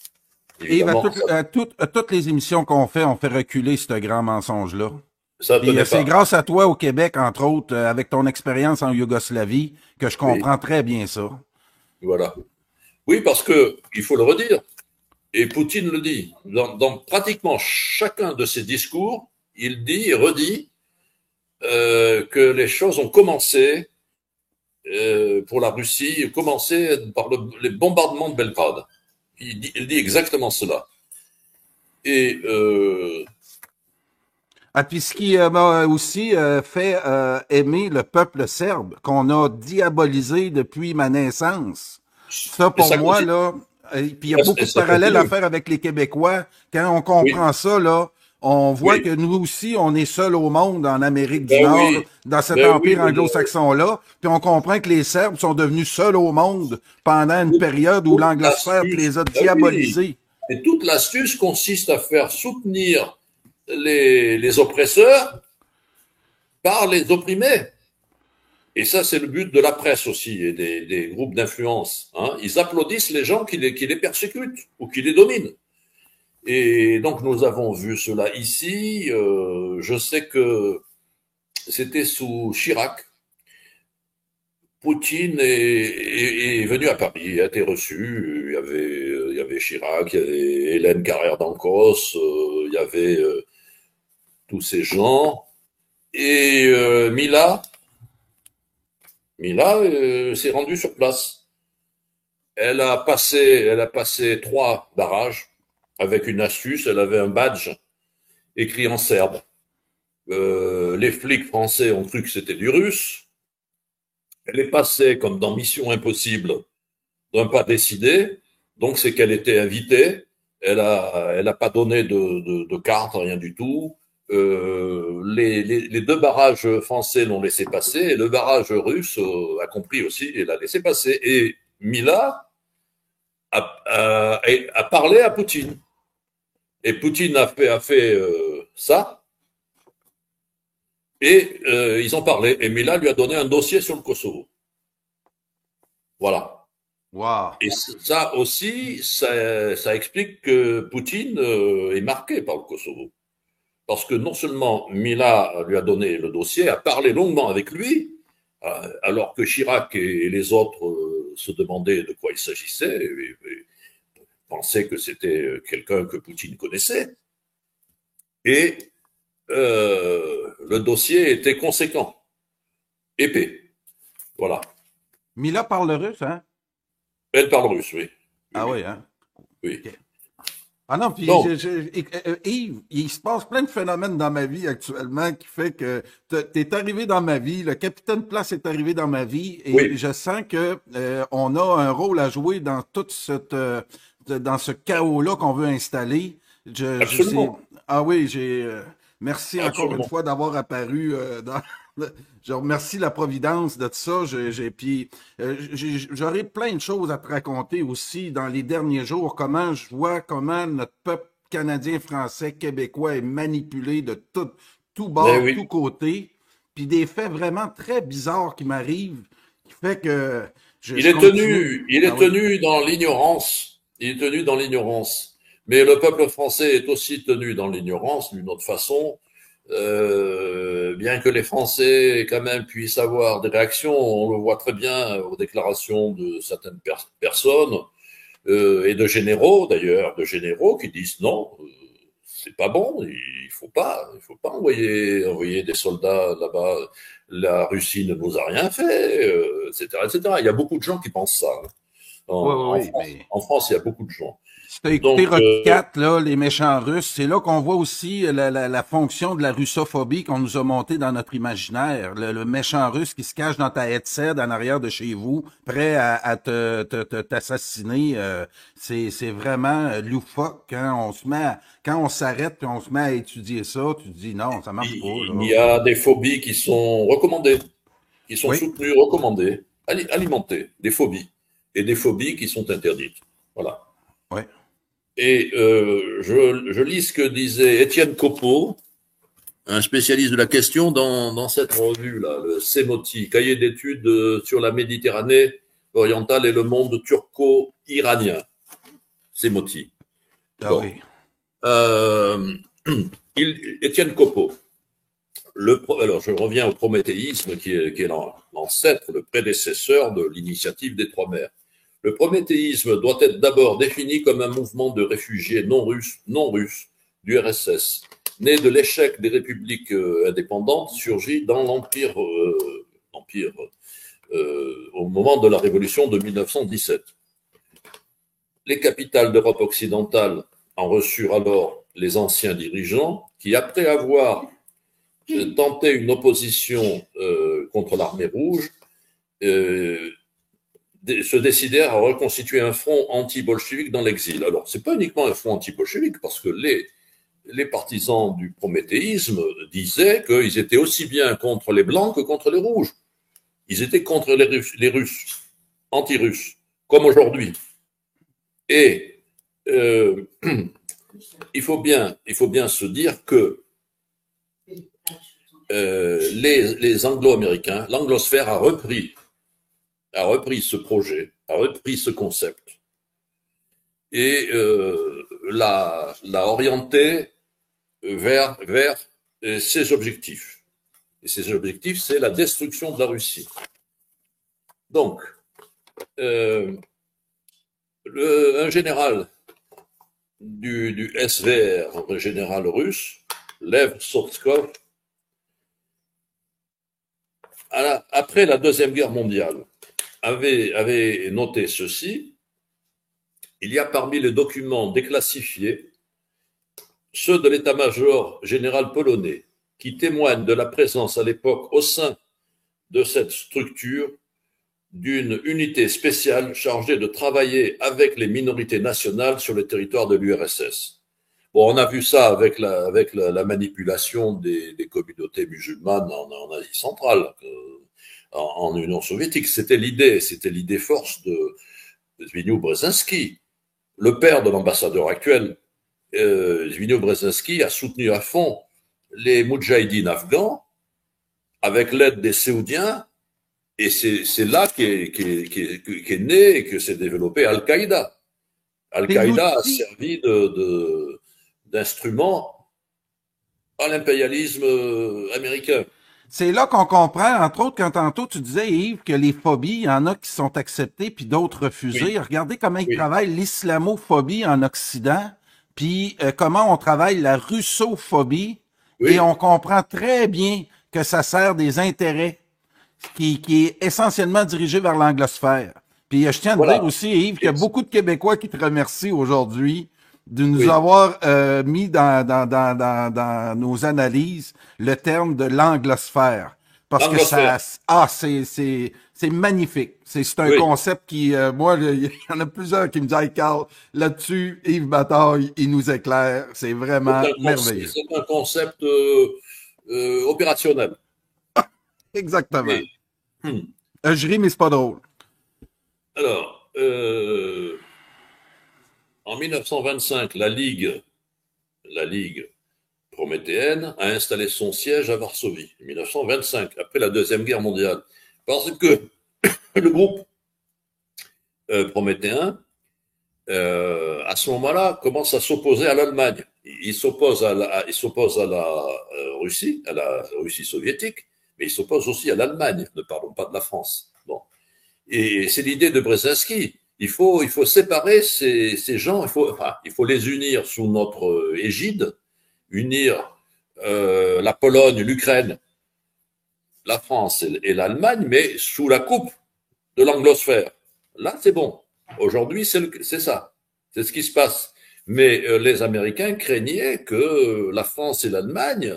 Et évidemment, à toutes les émissions qu'on fait, on fait reculer ce grand mensonge-là. ça Puis tenait c'est pas. grâce à toi au Québec, entre autres, avec ton expérience en Yougoslavie, que je Oui, comprends très bien ça. voilà. Oui, parce que il faut le redire. Et Poutine le dit. Dans pratiquement chacun de ses discours, il dit et redit que les choses ont commencé pour la Russie, commencé par les bombardements de Belgrade. Il dit exactement cela. Et Ah, puis ce qui m'a aussi fait aimer le peuple serbe, qu'on a diabolisé depuis ma naissance. Ça, Et pour ça moi, continue, là, et puis il y a beaucoup et de ça parallèles à continue. faire avec les Québécois. Quand on Oui, comprend ça, là, on voit que oui, nous aussi, on est seuls au monde en Amérique du ben Nord, oui, dans cet ben oui, empire anglo-saxon-là. Puis on comprend que les Serbes sont devenus seuls au monde pendant une toute, période où toute l'anglosphère l'astuce, les a ben oui, diabolisés. et toute l'astuce consiste à faire soutenir les oppresseurs par les opprimés. Et ça, c'est le but de la presse aussi et des groupes d'influence. Hein. Ils applaudissent les gens qui les persécutent ou qui les dominent. Et donc, nous avons vu cela ici. Je sais que c'était sous Chirac. Poutine est venu à Paris, a été reçu. Il y avait Chirac, il y avait Hélène Carrère d'Ancos, il y avait tous ces gens. Et Mila s'est rendue sur place. Elle a passé 3 barrages avec une astuce. Elle avait un badge écrit en serbe. Les flics français ont cru que c'était du russe. Elle est passée, comme dans Mission Impossible, d'un pas décidé. Donc, c'est qu'elle était invitée. Elle a pas donné de carte, rien du tout. Les 2 barrages français l'ont laissé passer et le barrage russe a compris aussi et l'a laissé passer. Et Mila a parlé à Poutine. Et Poutine a fait ça. Et ils ont parlé. Et Mila lui a donné un dossier sur le Kosovo. Voilà. Wow. Et ça aussi, ça explique que Poutine est marqué par le Kosovo. Parce que non seulement Mila lui a donné le dossier, a parlé longuement avec lui, alors que Chirac et les autres se demandaient de quoi il s'agissait, et pensaient que c'était quelqu'un que Poutine connaissait. Et le dossier était conséquent, épais. Voilà. Mila parle le russe, hein? Elle parle russe, oui. Oui, Ah oui, oui, hein? oui. OK. Ah non, puis Donc, Yves, il se passe plein de phénomènes dans ma vie actuellement qui fait que t'es arrivé dans ma vie, le capitaine Place est arrivé dans ma vie et oui, je sens que on a un rôle à jouer dans toute dans ce chaos-là qu'on veut installer. C'est, absolument. ah oui, merci encore une Absolument. fois d'avoir apparu dans. Je remercie la Providence de tout ça. Puis j'aurais plein de choses à te raconter aussi dans les derniers jours. Comment je vois comment notre peuple canadien, français, québécois est manipulé de tout Mais bord, tout oui, côté. Puis des faits vraiment très bizarres qui m'arrivent, qui fait que je continue. il Ah est oui. tenu dans l'ignorance. Il est tenu dans l'ignorance. Mais le peuple français est aussi tenu dans l'ignorance d'une autre façon. Bien que les Français quand même puissent avoir des réactions, on le voit très bien aux déclarations de certaines personnes et de généraux d'ailleurs, de généraux qui disent non, c'est pas bon, il faut pas envoyer des soldats là-bas. La Russie ne nous a rien fait, etc., etc. Il y a beaucoup de gens qui pensent ça hein, Oui, oui, en oui, France. mais En France, il y a beaucoup de gens. si tu as écouté Donc, Rocky 4, là, les méchants Russes, c'est là qu'on voit aussi la fonction de la russophobie qu'on nous a montée dans notre imaginaire. Le méchant russe qui se cache dans ta headset en arrière de chez vous, prêt à t'assassiner. C'est vraiment loufoque quand on se met quand on s'arrête et on se met à étudier ça, tu te dis non, ça marche pas, il là. y a des phobies qui sont recommandées, qui sont Oui, soutenues, recommandées, alimentées, des phobies, et des phobies qui sont interdites. Voilà. oui. Et je lis ce que disait Étienne Copeau, un spécialiste de la question, dans cette revue-là, le CEMOTI, cahier d'études sur la Méditerranée orientale et le monde turco-iranien. CEMOTI. Ah Bon. oui. Euh, Étienne Copeau. Alors, je reviens au prométhéisme qui est l'ancêtre, le prédécesseur de l'initiative des Trois Mers. Le prométhéisme doit être d'abord défini comme un mouvement de réfugiés non russes du RSS, né de l'échec des républiques indépendantes, surgi dans l'Empire au moment de la Révolution de 1917. Les capitales d'Europe occidentale en reçurent alors les anciens dirigeants qui, après avoir tenter une opposition contre l'armée rouge, se décidèrent à reconstituer un front anti-bolchevique dans l'exil. Alors, c'est pas uniquement un front anti-bolchevique, parce que les partisans du prométhéisme disaient qu'ils étaient aussi bien contre les Blancs que contre les Rouges. Ils étaient contre les Russes, anti-russes, comme aujourd'hui. Et il faut bien se dire que les Anglo-Américains, l'anglosphère a repris ce projet, a repris ce concept et l'a orienté vers ses objectifs. Et ses objectifs, c'est la destruction de la Russie. Donc, un général du SVR, un général russe, Lev Sotskov, après la Deuxième Guerre mondiale, avait noté ceci: il y a parmi les documents déclassifiés ceux de l'état-major général polonais qui témoignent de la présence à l'époque au sein de cette structure d'une unité spéciale chargée de travailler avec les minorités nationales sur le territoire de l'URSS. Bon, on a vu ça avec la manipulation des communautés musulmanes en Asie centrale, en Union soviétique. C'était l'idée force de Zbigniew Brzezinski, le père de l'ambassadeur actuel. Zbigniew Brzezinski a soutenu à fond les moudjahidines afghans avec l'aide des Saoudiens, et c'est là qu'est né et que s'est développé Al-Qaïda. Al-Qaïda a servi d'instrument à l'impérialisme américain. C'est là qu'on comprend, entre autres, quand tantôt tu disais, Yves, que les phobies, il y en a qui sont acceptées puis d'autres refusées. Oui. Regardez comment ils travaillent l'islamophobie en Occident, puis comment on travaille la russophobie, et on comprend très bien que ça sert des intérêts qui est essentiellement dirigé vers l'anglosphère. Puis je tiens à dire aussi, Yves, qu'il y a beaucoup de Québécois qui te remercient aujourd'hui de nous avoir mis dans nos analyses le terme de l'anglosphère. Parce que c'est magnifique. C'est un concept qui, moi, il y en a plusieurs qui me disent, hey, Carl, là-dessus, Yves Bataille, il nous éclaire. C'est vraiment merveilleux. C'est un concept opérationnel. Exactement. Je ris, mais c'est pas drôle. Alors, en 1925, la Ligue prométhéenne a installé son siège à Varsovie. En 1925, après la Deuxième Guerre mondiale. Parce que le groupe prométhéen, à ce moment-là, commence à s'opposer à l'Allemagne. Il s'oppose à la Russie, à la Russie soviétique, mais il s'oppose aussi à l'Allemagne. Ne parlons pas de la France. Bon. Et c'est l'idée de Brzezinski. Il faut séparer ces gens, il faut les unir sous notre égide, unir la Pologne, l'Ukraine, la France et l'Allemagne, mais sous la coupe de l'anglosphère. Là, c'est bon. Aujourd'hui, c'est ça. C'est ce qui se passe. Mais les Américains craignaient que la France et l'Allemagne,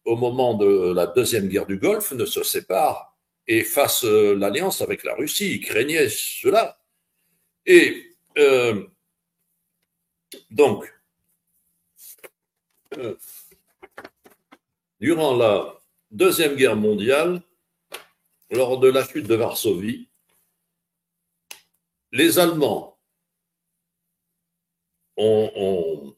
au moment de la Deuxième Guerre du Golfe, ne se séparent et fassent l'alliance avec la Russie. Ils craignaient cela. Et donc, durant la Deuxième Guerre mondiale, lors de la chute de Varsovie, les Allemands ont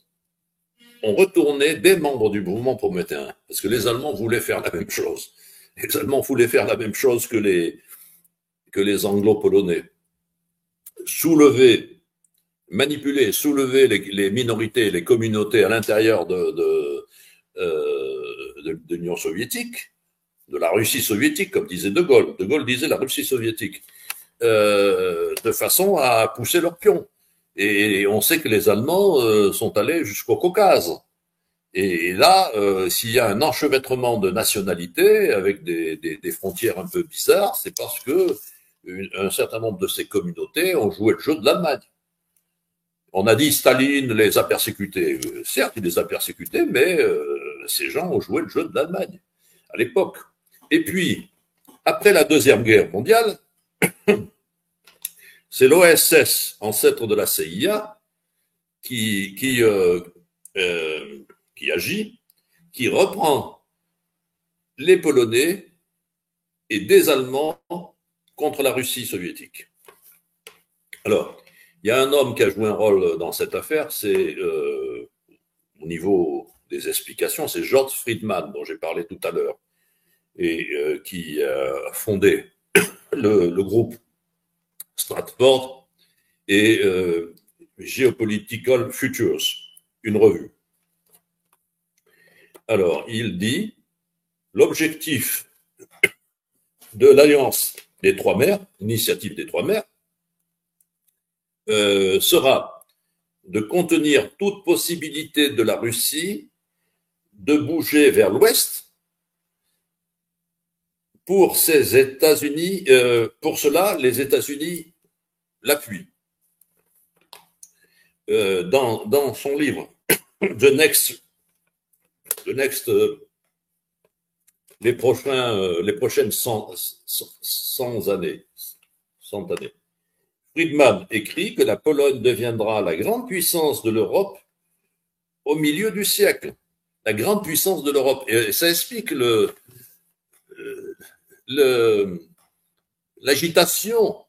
retourné des membres du mouvement prométhéen, parce que les Allemands voulaient faire la même chose. Les Allemands voulaient faire la même chose que les Anglo-Polonais. Manipuler, soulever les minorités, les communautés à l'intérieur de l'Union soviétique, de la Russie soviétique, comme disait De Gaulle. De Gaulle disait la Russie soviétique, de façon à pousser leurs pions. Et on sait que les Allemands sont allés jusqu'au Caucase. Et là, s'il y a un enchevêtrement de nationalités avec des frontières un peu bizarres, c'est parce que un certain nombre de ces communautés ont joué le jeu de l'Allemagne. On a dit Staline les a persécutés. Certes, il les a persécutés, mais ces gens ont joué le jeu de l'Allemagne. à l'époque. Et puis, après la Deuxième Guerre mondiale, c'est l'OSS, ancêtre de la CIA, qui agit, qui reprend les Polonais et des Allemands contre la Russie soviétique. Alors, il y a un homme qui a joué un rôle dans cette affaire, c'est au niveau des explications, c'est George Friedman, dont j'ai parlé tout à l'heure, et qui a fondé le groupe Stratford et Geopolitical Futures, une revue. Alors, il dit, l'objectif de l'Alliance des Trois Mers, l'initiative des Trois Mers, sera de contenir toute possibilité de la Russie de bouger vers l'ouest. Pour ces États-Unis, pour cela, les États-Unis l'appuient. Dans son livre The Next, les prochaines 100 années, Friedman écrit que la Pologne deviendra la grande puissance de l'Europe au milieu du siècle. La grande puissance de l'Europe. Et ça explique l'agitation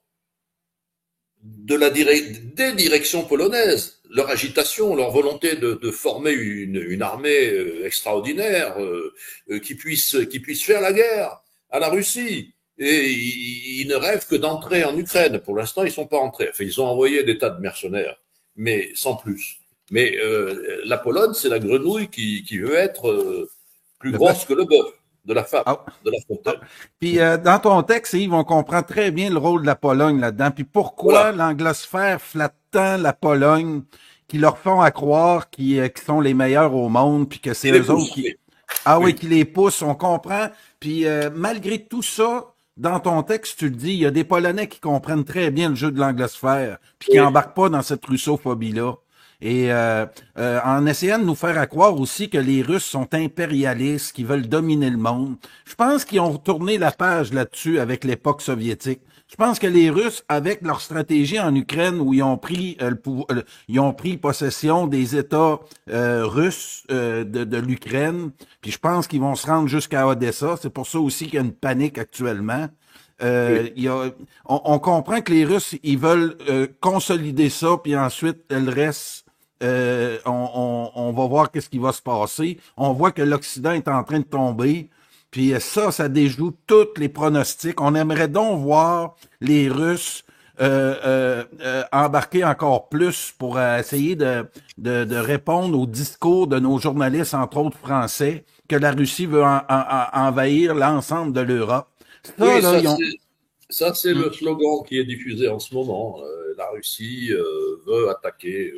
des directions polonaises, leur agitation, leur volonté de former une armée extraordinaire qui puisse faire la guerre à la Russie. Et ils ne rêvent que d'entrer en Ukraine. Pour l'instant, ils ne sont pas entrés. Enfin, ils ont envoyé des tas de mercenaires, mais sans plus. Mais la Pologne, c'est la grenouille qui veut être plus grosse que le bœuf. De la femme, de la fontaine. Puis dans ton texte, Yves, on comprend très bien le rôle de la Pologne là-dedans. Puis pourquoi l'anglosphère flatte tant la Pologne, qui leur font à croire qu'ils sont les meilleurs au monde, puis que c'est eux autres qui... Ah oui, qui les poussent, on comprend. Puis malgré tout ça, dans ton texte, tu le dis, il y a des Polonais qui comprennent très bien le jeu de l'anglosphère, puis qui embarquent pas dans cette russophobie-là. Et en essayant de nous faire à croire aussi que les Russes sont impérialistes, qu'ils veulent dominer le monde. Je pense qu'ils ont tourné la page là-dessus avec l'époque soviétique. Je pense que les Russes, avec leur stratégie en Ukraine, où ils ont pris ils ont pris possession des États russes de l'Ukraine, puis je pense qu'ils vont se rendre jusqu'à Odessa. C'est pour ça aussi qu'il y a une panique actuellement. On comprend que les Russes, ils veulent consolider ça, puis ensuite le reste. On va voir qu'est-ce qui va se passer. On voit que l'Occident est en train de tomber. Puis ça déjoue tous les pronostics. On aimerait donc voir les Russes embarquer encore plus pour essayer de répondre aux discours de nos journalistes, entre autres français, que la Russie veut envahir l'ensemble de l'Europe. Ça, c'est le slogan qui est diffusé en ce moment. La Russie veut attaquer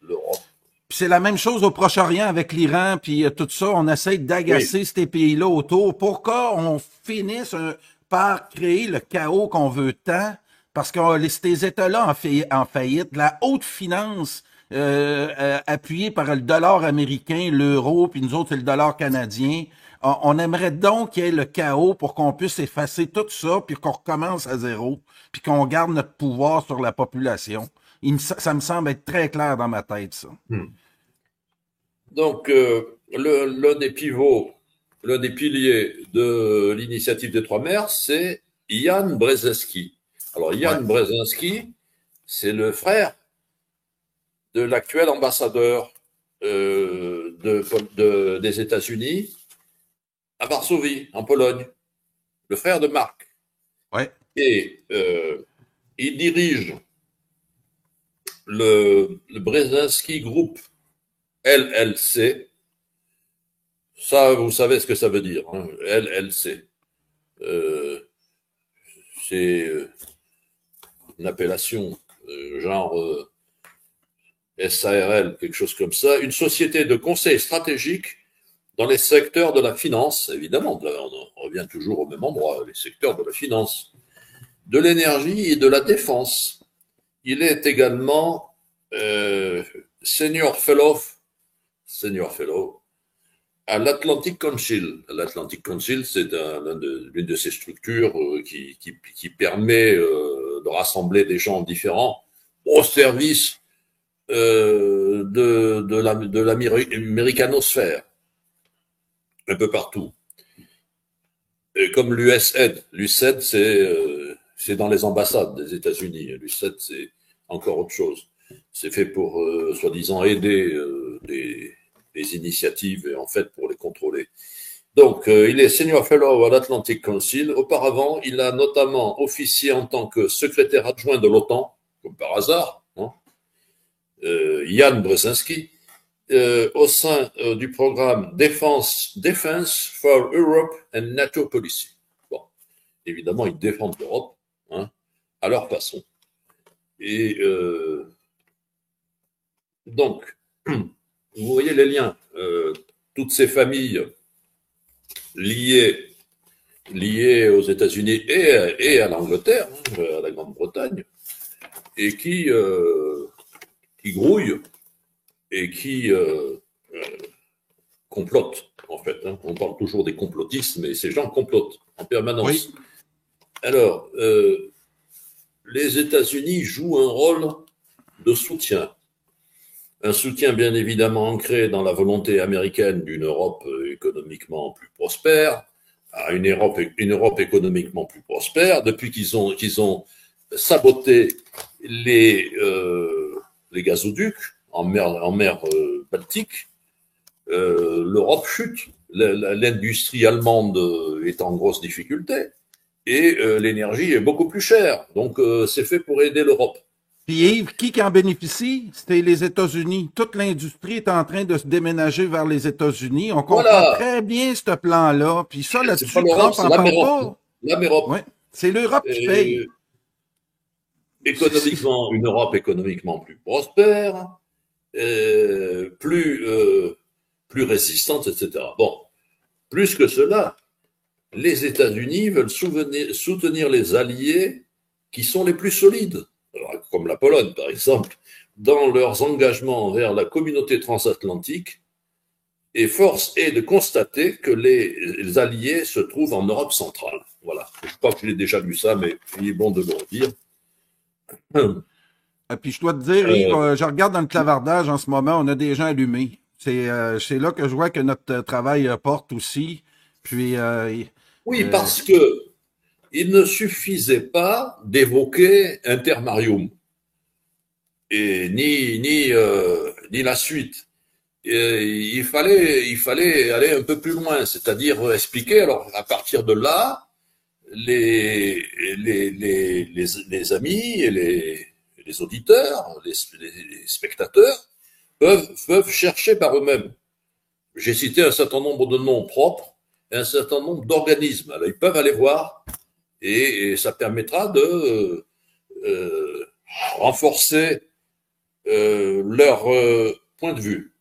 l'Europe. C'est la même chose au Proche-Orient avec l'Iran, puis tout ça. On essaie d'agacer ces pays-là autour pour qu'on finisse par créer le chaos qu'on veut tant, parce que ces États-là en faillite, la haute finance appuyée par le dollar américain, l'euro, puis nous autres, c'est le dollar canadien. On aimerait donc qu'il y ait le chaos pour qu'on puisse effacer tout ça, puis qu'on recommence à zéro, puis qu'on garde notre pouvoir sur la population. Ça me semble être très clair dans ma tête, ça. Donc, l'un des pivots, l'un des piliers de l'initiative des Trois Mers, c'est Jan Brzezinski. Alors, Jan Brzezinski, c'est le frère de l'actuel ambassadeur des États-Unis à Varsovie, en Pologne, le frère de Marc. Ouais. Et il dirige le Brzezinski Group LLC. Ça, vous savez ce que ça veut dire, hein, LLC. C'est une appellation genre SARL, quelque chose comme ça, une société de conseil stratégique dans les secteurs de la finance, évidemment, on revient toujours au même endroit, les secteurs de la finance, de l'énergie et de la défense. Il est également senior fellow À l'Atlantic Council. L'Atlantic Council, c'est l'une de ces structures qui permet de rassembler des gens différents au service de l'américanosphère, un peu partout. Et comme l'USAID. L'USAID, c'est dans les ambassades des États-Unis. L'USAID, c'est encore autre chose. C'est fait pour, soi-disant, aider des initiatives et en fait pour les contrôler. Donc, il est Senior Fellow à l'Atlantic Council. Auparavant, il a notamment officié en tant que secrétaire adjoint de l'OTAN, comme par hasard, hein, Jan Brzezinski, au sein du programme Defense for Europe and NATO Policy. Bon, évidemment, ils défendent l'Europe, hein, à leur façon. Et donc, vous voyez les liens. Toutes ces familles liées aux États-Unis et à l'Angleterre, hein, à la Grande-Bretagne, et qui grouillent et qui complotent, en fait. Hein. On parle toujours des complotistes, mais ces gens complotent en permanence. Oui. Alors, les États-Unis jouent un rôle de soutien. Un soutien bien évidemment ancré dans la volonté américaine d'une Europe économiquement plus prospère, à une Europe économiquement plus prospère, depuis qu'ils ont saboté les gazoducs en mer Baltique, l'Europe chute. L'industrie allemande est en grosse difficulté et l'énergie est beaucoup plus chère. Donc c'est fait pour aider l'Europe. Puis Yves, qui en bénéficie? C'était les États-Unis. Toute l'industrie est en train de se déménager vers les États-Unis. On comprend très bien ce plan-là. Puis ça, là-dessus, Trump n'en parle pas. L'Europe. Ouais. C'est l'Europe qui paye. Économiquement, une Europe économiquement plus prospère, plus résistante, etc. Bon, plus que cela, les États-Unis veulent soutenir les alliés qui sont les plus solides. Alors, comme la Pologne, par exemple, dans leurs engagements envers la communauté transatlantique, et force est de constater que les alliés se trouvent en Europe centrale. Voilà. Je crois que je l'ai déjà lu ça, mais il est bon de le redire. Et puis je dois te dire, Yves, je regarde dans le clavardage en ce moment, on a des gens allumés. C'est là que je vois que notre travail porte aussi. Puis oui, parce que il ne suffisait pas d'évoquer Intermarium et ni la suite. Et il fallait aller un peu plus loin, c'est-à-dire expliquer. Alors à partir de là, les amis et les auditeurs, les spectateurs peuvent chercher par eux-mêmes. J'ai cité un certain nombre de noms propres et un certain nombre d'organismes. Alors ils peuvent aller voir. Et ça permettra de renforcer leur point de vue.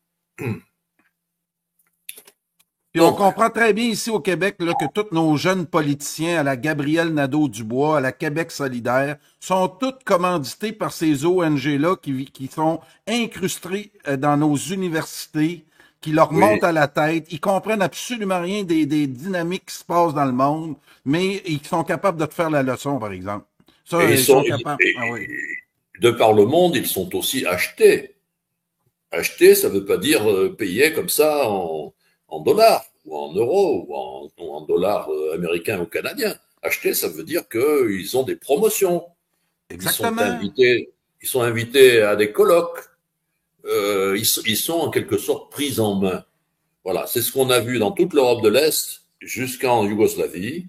Puis on comprend très bien ici au Québec là, que tous nos jeunes politiciens, à la Gabrielle Nadeau-Dubois, à la Québec solidaire, sont tous commandités par ces ONG-là qui sont incrustés dans nos universités, qui leur montent à la tête. Ils comprennent absolument rien des dynamiques qui se passent dans le monde, mais ils sont capables de te faire la leçon, par exemple. Ça, ils sont capables. De par le monde, ils sont aussi achetés. Achetés, ça ne veut pas dire payer comme ça en dollars, ou en euros, ou en dollars américains ou canadiens. Achetés, ça veut dire qu'ils ont des promotions. Exactement. Ils sont invités à des colloques. Ils sont en quelque sorte pris en main. Voilà, c'est ce qu'on a vu dans toute l'Europe de l'Est jusqu'en Yougoslavie,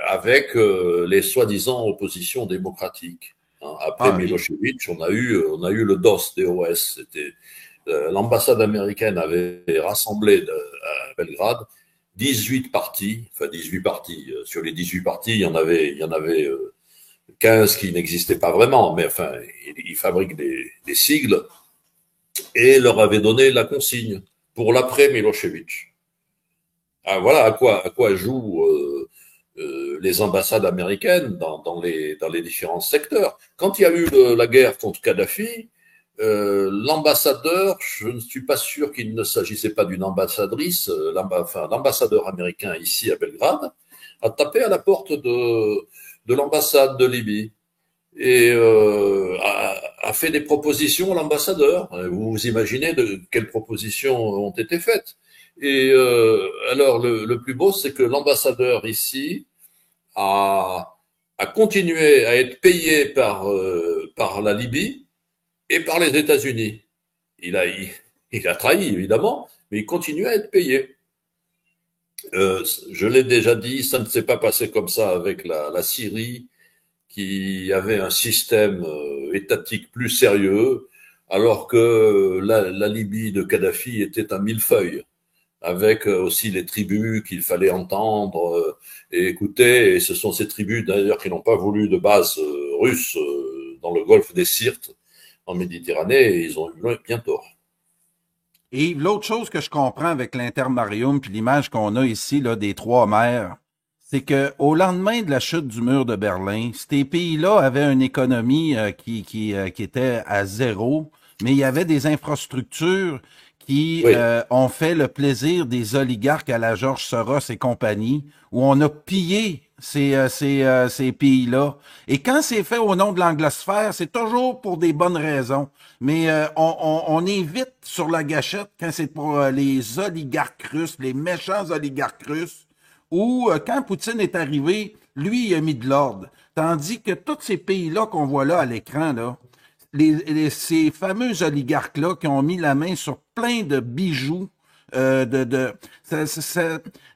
avec les soi-disant oppositions démocratiques. Hein, après Milosevic, on a eu le DOS, c'était l'ambassade américaine avait rassemblé à Belgrade 18 partis, enfin 18 partis. Sur les 18 partis, il y en avait 15 qui n'existaient pas vraiment, mais enfin, ils fabriquent des sigles et leur avaient donné la consigne pour l'après Milosevic. Ah, voilà à quoi jouent les ambassades américaines dans les différents secteurs. Quand il y a eu la guerre contre Kadhafi, L'ambassadeur, je ne suis pas sûr qu'il ne s'agissait pas d'une ambassadrice, l'ambassadeur américain ici à Belgrade a tapé à la porte de l'ambassade de Libye et a fait des propositions à l'ambassadeur. Vous vous imaginez de quelles propositions ont été faites. Et alors le plus beau, c'est que l'ambassadeur ici a, a continué à être payé par la Libye et par les États-Unis. Il a trahi, évidemment, mais il continue à être payé. Je l'ai déjà dit, ça ne s'est pas passé comme ça avec la Syrie, qui avait un système étatique plus sérieux, alors que la Libye de Kadhafi était un millefeuille, avec aussi les tribus qu'il fallait entendre et écouter. Et ce sont ces tribus, d'ailleurs, qui n'ont pas voulu de base russe dans le golfe des Sirtes, en Méditerranée, et ils ont eu bien tort. Et l'autre chose que je comprends avec l'Intermarium puis l'image qu'on a ici là, des trois mers, c'est que au lendemain de la chute du mur de Berlin, ces pays-là avaient une économie qui était à zéro, mais il y avait des infrastructures qui Oui, ont fait le plaisir des oligarques à la Georges Soros et compagnie, où on a pillé ces pays-là. Et quand c'est fait au nom de l'anglosphère, c'est toujours pour des bonnes raisons. Mais on est vite sur la gâchette quand c'est pour les oligarques russes, les méchants oligarques russes, ou quand Poutine est arrivé, lui, il a mis de l'ordre. Tandis que tous ces pays-là qu'on voit là à l'écran, là, ces fameux oligarques-là qui ont mis la main sur plein de bijoux,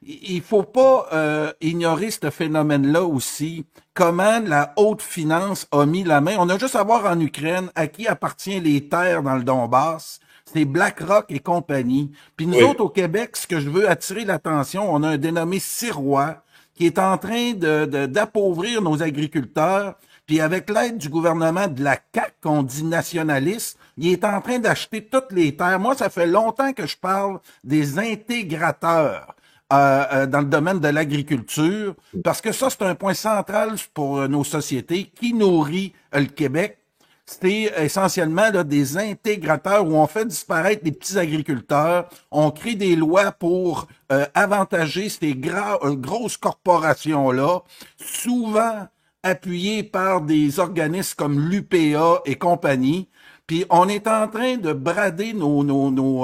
il faut pas ignorer ce phénomène-là aussi. Comment la haute finance a mis la main. On a juste à voir en Ukraine à qui appartient les terres dans le Donbass. C'est BlackRock et compagnie. Puis nous oui, autres au Québec, ce que je veux attirer l'attention, on a un dénommé Sirois qui est en train d'appauvrir nos agriculteurs. Puis avec l'aide du gouvernement de la CAQ, qu'on dit nationaliste, il est en train d'acheter toutes les terres. Moi, ça fait longtemps que je parle des intégrateurs dans le domaine de l'agriculture, parce que ça, c'est un point central pour nos sociétés qui nourrit le Québec. C'est essentiellement là, des intégrateurs où on fait disparaître les petits agriculteurs, on crée des lois pour avantager ces grosses corporations-là, souvent appuyées par des organismes comme l'UPA et compagnie. Puis on est en train de brader nos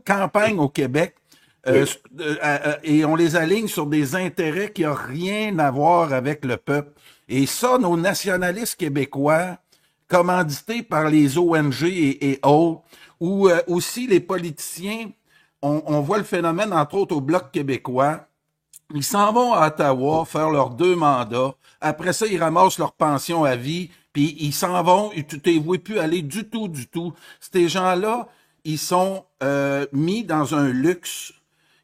campagnes au Québec oui. et on les aligne sur des intérêts qui n'ont rien à voir avec le peuple. Et ça, nos nationalistes québécois, commandités par les ONG et autres, ou aussi les politiciens, on voit le phénomène, entre autres, au Bloc québécois. Ils s'en vont à Ottawa faire leurs 2 mandats. Après ça, ils ramassent leur pension à vie, puis ils s'en vont, et tu t'es voué plus aller du tout, du tout. Ces gens-là, ils sont mis dans un luxe,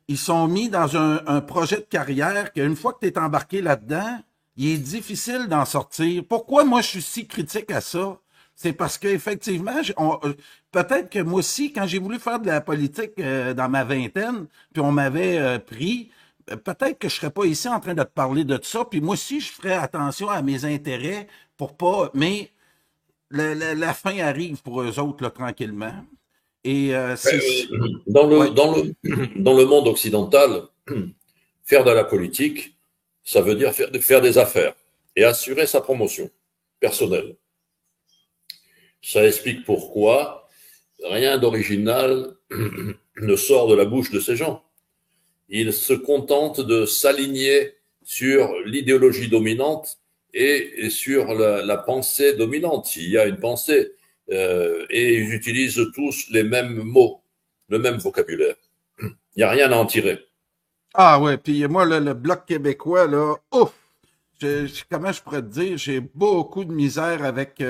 ils sont mis dans un projet de carrière qu'une fois que tu es embarqué là-dedans, il est difficile d'en sortir. Pourquoi moi je suis si critique à ça? C'est parce qu'effectivement, peut-être que moi aussi, quand j'ai voulu faire de la politique dans ma vingtaine, puis on m'avait pris, peut-être que je serais pas ici en train de te parler de ça, puis moi aussi, je ferais attention à mes intérêts pour pas... Mais la fin arrive pour eux autres, là, tranquillement. Et c'est... Ouais. Dans le monde occidental, faire de la politique, ça veut dire faire des affaires et assurer sa promotion personnelle. Ça explique pourquoi rien d'original ne sort de la bouche de ces gens. Ils se contentent de s'aligner sur l'idéologie dominante et sur la pensée dominante. Il y a une pensée et ils utilisent tous les mêmes mots, le même vocabulaire. Il n'y a rien à en tirer. Ah ouais, puis moi, là, le Bloc québécois, là, ouf! Comment je pourrais te dire, j'ai beaucoup de misère avec...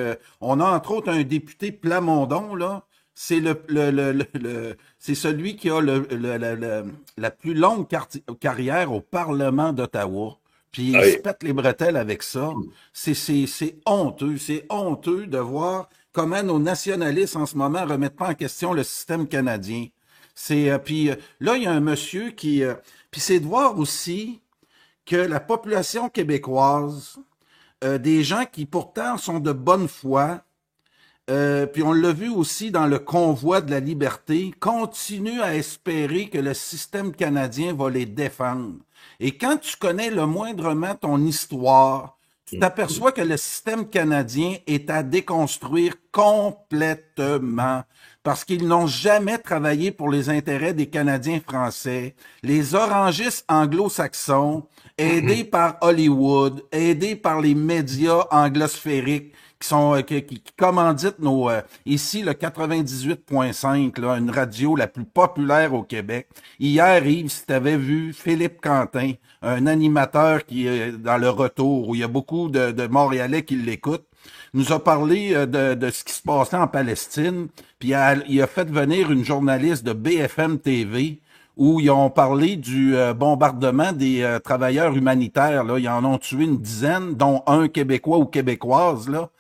on a entre autres un député Plamondon, là. C'est c'est celui qui a la plus longue carrière au Parlement d'Ottawa. Puis Ah il se oui. pète les bretelles avec ça. C'est honteux. C'est honteux de voir comment nos nationalistes en ce moment remettent pas en question le système canadien. Puis là, il y a un monsieur qui... puis c'est de voir aussi que la population québécoise, des gens qui pourtant sont de bonne foi, Puis on l'a vu aussi dans le convoi de la liberté, continue à espérer que le système canadien va les défendre. Et quand tu connais le moindrement ton histoire, tu t'aperçois que le système canadien est à déconstruire complètement parce qu'ils n'ont jamais travaillé pour les intérêts des Canadiens français. Les orangistes anglo-saxons, aidés par Hollywood, aidés par les médias anglosphériques, qui commanditent nos ici le 98.5, là, une radio la plus populaire au Québec. Hier, Yves, si tu avais vu Philippe Quentin, un animateur qui est dans le retour, où il y a beaucoup de Montréalais qui l'écoutent, nous a parlé de ce qui se passait en Palestine, puis il a fait venir une journaliste de BFM TV où ils ont parlé du bombardement des travailleurs humanitaires. Là. Ils en ont tué une dizaine, dont un Québécois ou Québécoise, là.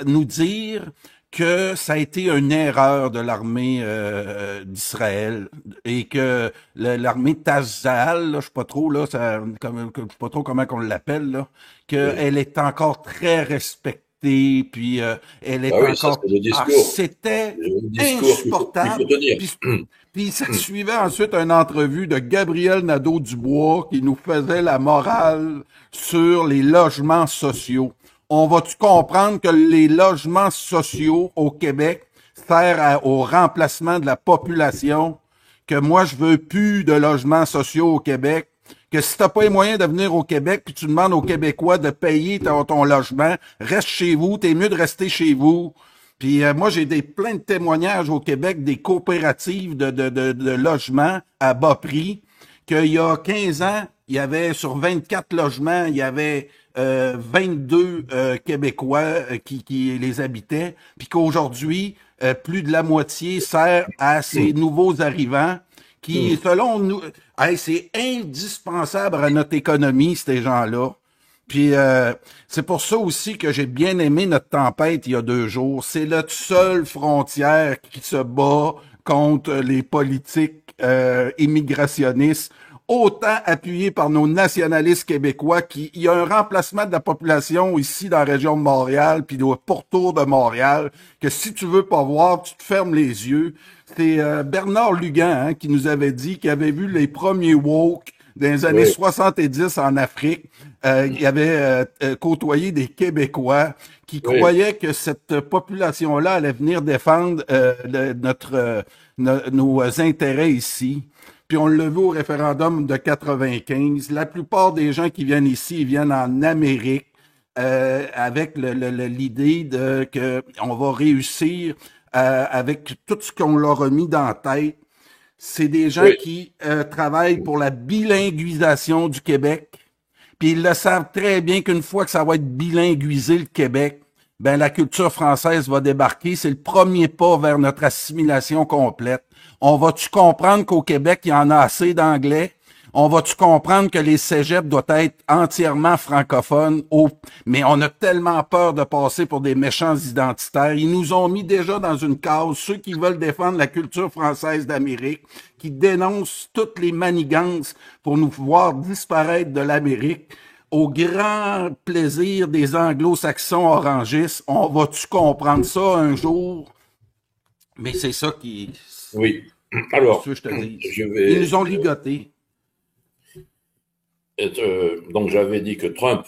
Nous dire que ça a été une erreur de l'armée d'Israël et que l'armée Tazal, là, je sais pas trop là, je sais pas trop comment qu'on l'appelle là, qu'elle est encore très respectée, puis elle est oui, ça, encore. c'est le discours. C'était Le discours insupportable. qu'il faut tenir. Puis ça suivait ensuite une entrevue de Gabriel Nadeau-Dubois qui nous faisait la morale sur les logements sociaux. On va-tu comprendre que les logements sociaux au Québec servent au remplacement de la population, que moi, je veux plus de logements sociaux au Québec, que si t'as pas les moyens de venir au Québec puis tu demandes aux Québécois de payer ton logement, reste chez vous, t'es mieux de rester chez vous. Puis moi, j'ai plein de témoignages au Québec des coopératives de logements à bas prix, qu'il y a 15 ans, il y avait sur 24 logements, il y avait 22 Québécois qui les habitaient, puis qu'aujourd'hui, plus de la moitié sert à ces nouveaux arrivants qui, selon nous, c'est indispensable à notre économie, ces gens-là. Puis c'est pour ça aussi que j'ai bien aimé notre tempête il y a 2 jours. C'est notre seule frontière qui se bat contre les politiques immigrationnistes, autant appuyés par nos nationalistes québécois il y a un remplacement de la population ici dans la région de Montréal, puis au pourtour de Montréal, que si tu veux pas voir, tu te fermes les yeux. C'est Bernard Lugan qui nous avait dit qu'il avait vu les premiers woke dans les années 70 en Afrique. Il avait côtoyé des Québécois qui croyaient que cette population-là allait venir défendre nos intérêts ici. Puis on l'a vu au référendum de 95. La plupart des gens qui viennent ici, ils viennent en Amérique avec l'idée que on va réussir avec tout ce qu'on leur a mis dans la tête. C'est des gens qui travaillent pour la bilinguisation du Québec. Puis ils le savent très bien qu'une fois que ça va être bilinguisé le Québec, ben la culture française va débarquer. C'est le premier pas vers notre assimilation complète. On va-tu comprendre qu'au Québec, il y en a assez d'anglais? On va-tu comprendre que les cégeps doivent être entièrement francophones? Mais on a tellement peur de passer pour des méchants identitaires. Ils nous ont mis déjà dans une case, ceux qui veulent défendre la culture française d'Amérique, qui dénoncent toutes les manigances pour nous voir disparaître de l'Amérique. Au grand plaisir des anglo-saxons orangistes, on va-tu comprendre ça un jour? Mais c'est ça qui... Oui. Alors, je te dis. Ils nous ont ligotés. Donc j'avais dit que Trump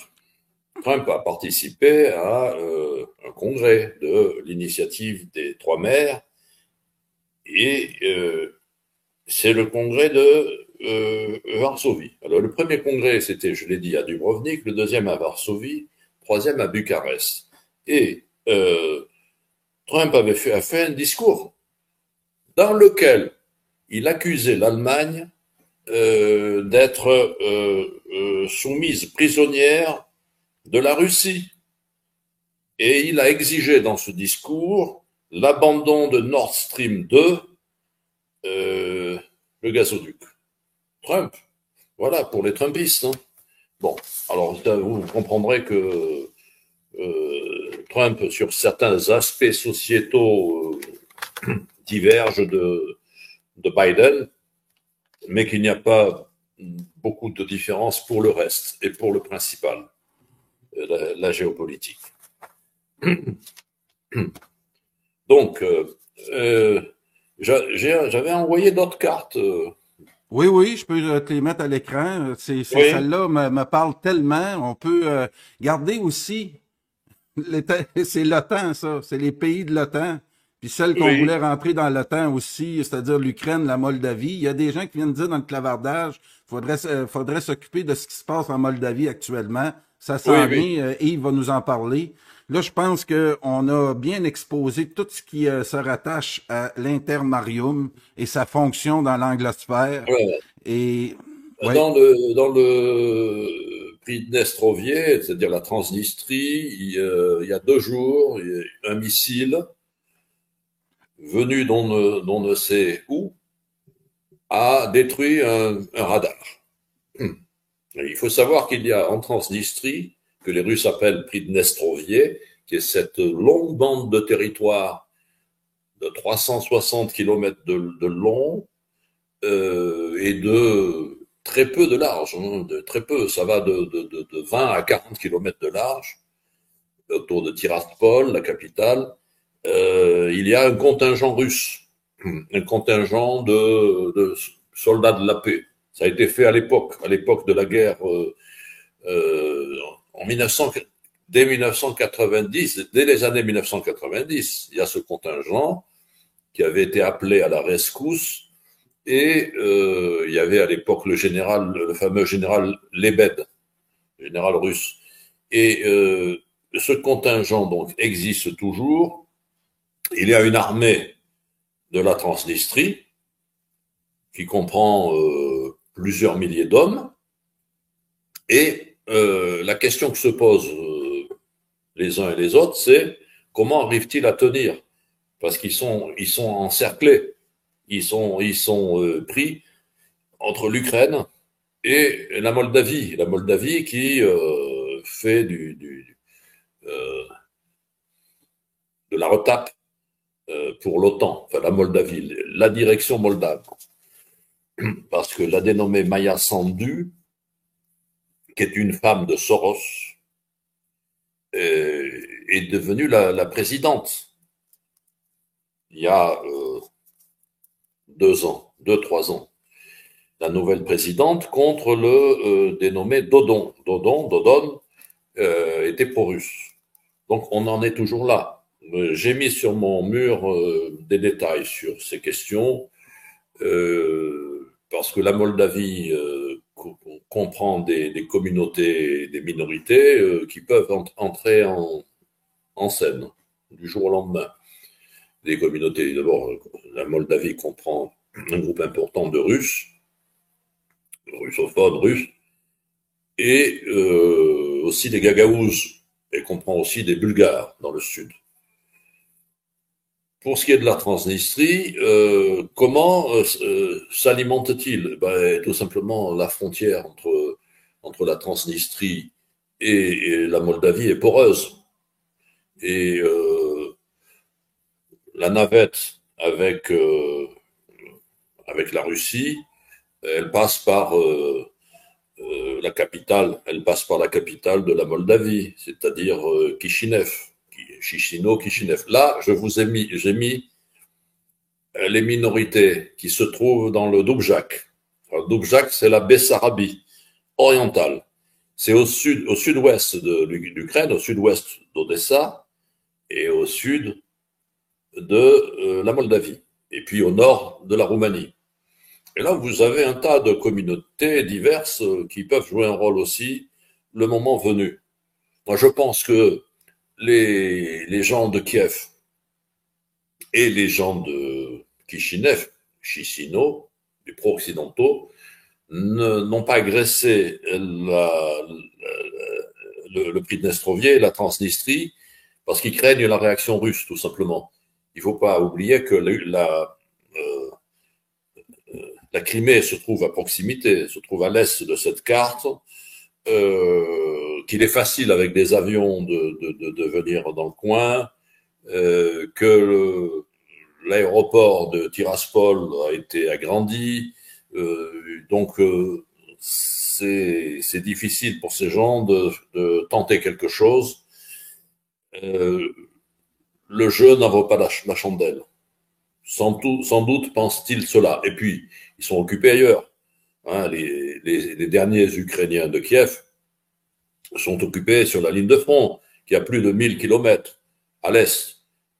a participé à un congrès de l'initiative des Trois Mers et c'est le congrès de Varsovie. Alors le premier congrès, c'était, je l'ai dit, à Dubrovnik, le deuxième à Varsovie, troisième à Bucarest. Et Trump a fait un discours dans lequel il accusait l'Allemagne d'être soumise prisonnière de la Russie. Et il a exigé dans ce discours l'abandon de Nord Stream 2, le gazoduc. Trump, voilà, pour les Trumpistes. Hein. Bon, alors vous comprendrez que Trump, sur certains aspects sociétaux, diverge de Biden, mais qu'il n'y a pas beaucoup de différence pour le reste et pour le principal, la géopolitique. Donc, j'avais envoyé d'autres cartes. Oui, oui, je peux te les mettre à l'écran. Oui, Celle-là me parle tellement. On peut garder aussi, c'est l'OTAN, ça. C'est les pays de l'OTAN. Puis celles qu'on voulait oui, rentrer dans l'OTAN aussi, c'est-à-dire l'Ukraine, la Moldavie. Il y a des gens qui viennent dire dans le clavardage, faudrait s'occuper de ce qui se passe en Moldavie actuellement. Ça oui, s'en oui. vient. Yves va nous en parler. Là, je pense qu'on a bien exposé tout ce qui se rattache à l'intermarium et sa fonction dans l'anglosphère. Voilà. Et ouais, Dans le Pridnestrovier, c'est-à-dire la Transnistrie, il y a 2 jours, un missile venu d'on ne sait où a détruit un radar. Et il faut savoir qu'il y a en Transnistrie, que les Russes appellent Pridnestrovier, qui est cette longue bande de territoire de 360 kilomètres de long, et de très peu de large, hein, de très peu, ça va de 20 à 40 kilomètres de large, autour de Tiraspol, la capitale. Il y a un contingent russe, un contingent de soldats de la paix. Ça a été fait à l'époque de la guerre en 1900, dès 1990, dès les années 1990, il y a ce contingent qui avait été appelé à la rescousse. Et il y avait à l'époque le fameux général Lebed, général russe. Et ce contingent donc existe toujours. Il y a une armée de la Transnistrie qui comprend plusieurs milliers d'hommes. Et la question que se posent les uns et les autres, c'est comment arrivent-ils à tenir? Parce ils sont encerclés, ils sont pris entre l'Ukraine et la Moldavie qui fait de la retape pour l'OTAN, enfin la Moldavie, la direction moldave, parce que la dénommée Maya Sandu, qui est une femme de Soros, est devenue la présidente il y a 2 ans, 3 ans. La nouvelle présidente contre le dénommé Dodon. Dodon était pro-russe. Donc on en est toujours là. J'ai mis sur mon mur des détails sur ces questions, parce que la Moldavie comprend des communautés, des minorités qui peuvent entrer en scène du jour au lendemain. Des communautés, d'abord, la Moldavie comprend un groupe important de Russes, russophones russes, et aussi des Gagaouzes, et comprend aussi des Bulgares dans le sud. Pour ce qui est de la Transnistrie, comment s'alimente-t-il? Ben, tout simplement, la frontière entre la Transnistrie et la Moldavie est poreuse. Et la navette avec la Russie, elle passe par la capitale, elle passe par la capitale de la Moldavie, c'est-à-dire Kishinev, Chisinau, Kishinev. Là, j'ai mis les minorités qui se trouvent dans le Doubjak. Le Doubjak, c'est la Bessarabie orientale. C'est au sud-ouest de l'Ukraine, au sud-ouest d'Odessa et au sud de la Moldavie. Et puis au nord de la Roumanie. Et là, vous avez un tas de communautés diverses qui peuvent jouer un rôle aussi le moment venu. Moi, je pense que les gens de Kiev et les gens de Kishinev, Chisinau, les pro-occidentaux, n'ont pas agressé le Pridnestrovier, la Transnistrie, parce qu'ils craignent la réaction russe, tout simplement. Il ne faut pas oublier que la Crimée se trouve à proximité, se trouve à l'est de cette carte, qu'il est facile avec des avions de venir dans le coin, que l'aéroport de Tiraspol a été agrandi, donc c'est difficile pour ces gens de tenter quelque chose. Euh, le jeu n'en vaut pas la chandelle. Sans doute pensent-ils cela. Et puis, ils sont occupés ailleurs. Hein, les derniers Ukrainiens de Kiev sont occupés sur la ligne de front, qui a plus de 1000 kilomètres à l'est,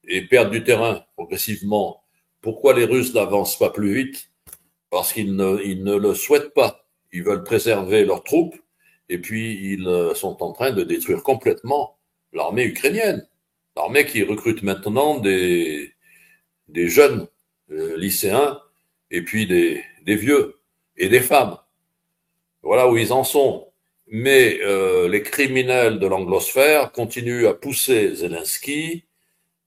et perdent du terrain progressivement. Pourquoi les Russes n'avancent pas plus vite? Parce ils ne le souhaitent pas. Ils veulent préserver leurs troupes, et puis ils sont en train de détruire complètement l'armée ukrainienne. L'armée qui recrute maintenant des jeunes lycéens, et puis des vieux, et des femmes. Voilà où ils en sont. Mais les criminels de l'anglosphère continuent à pousser Zelensky,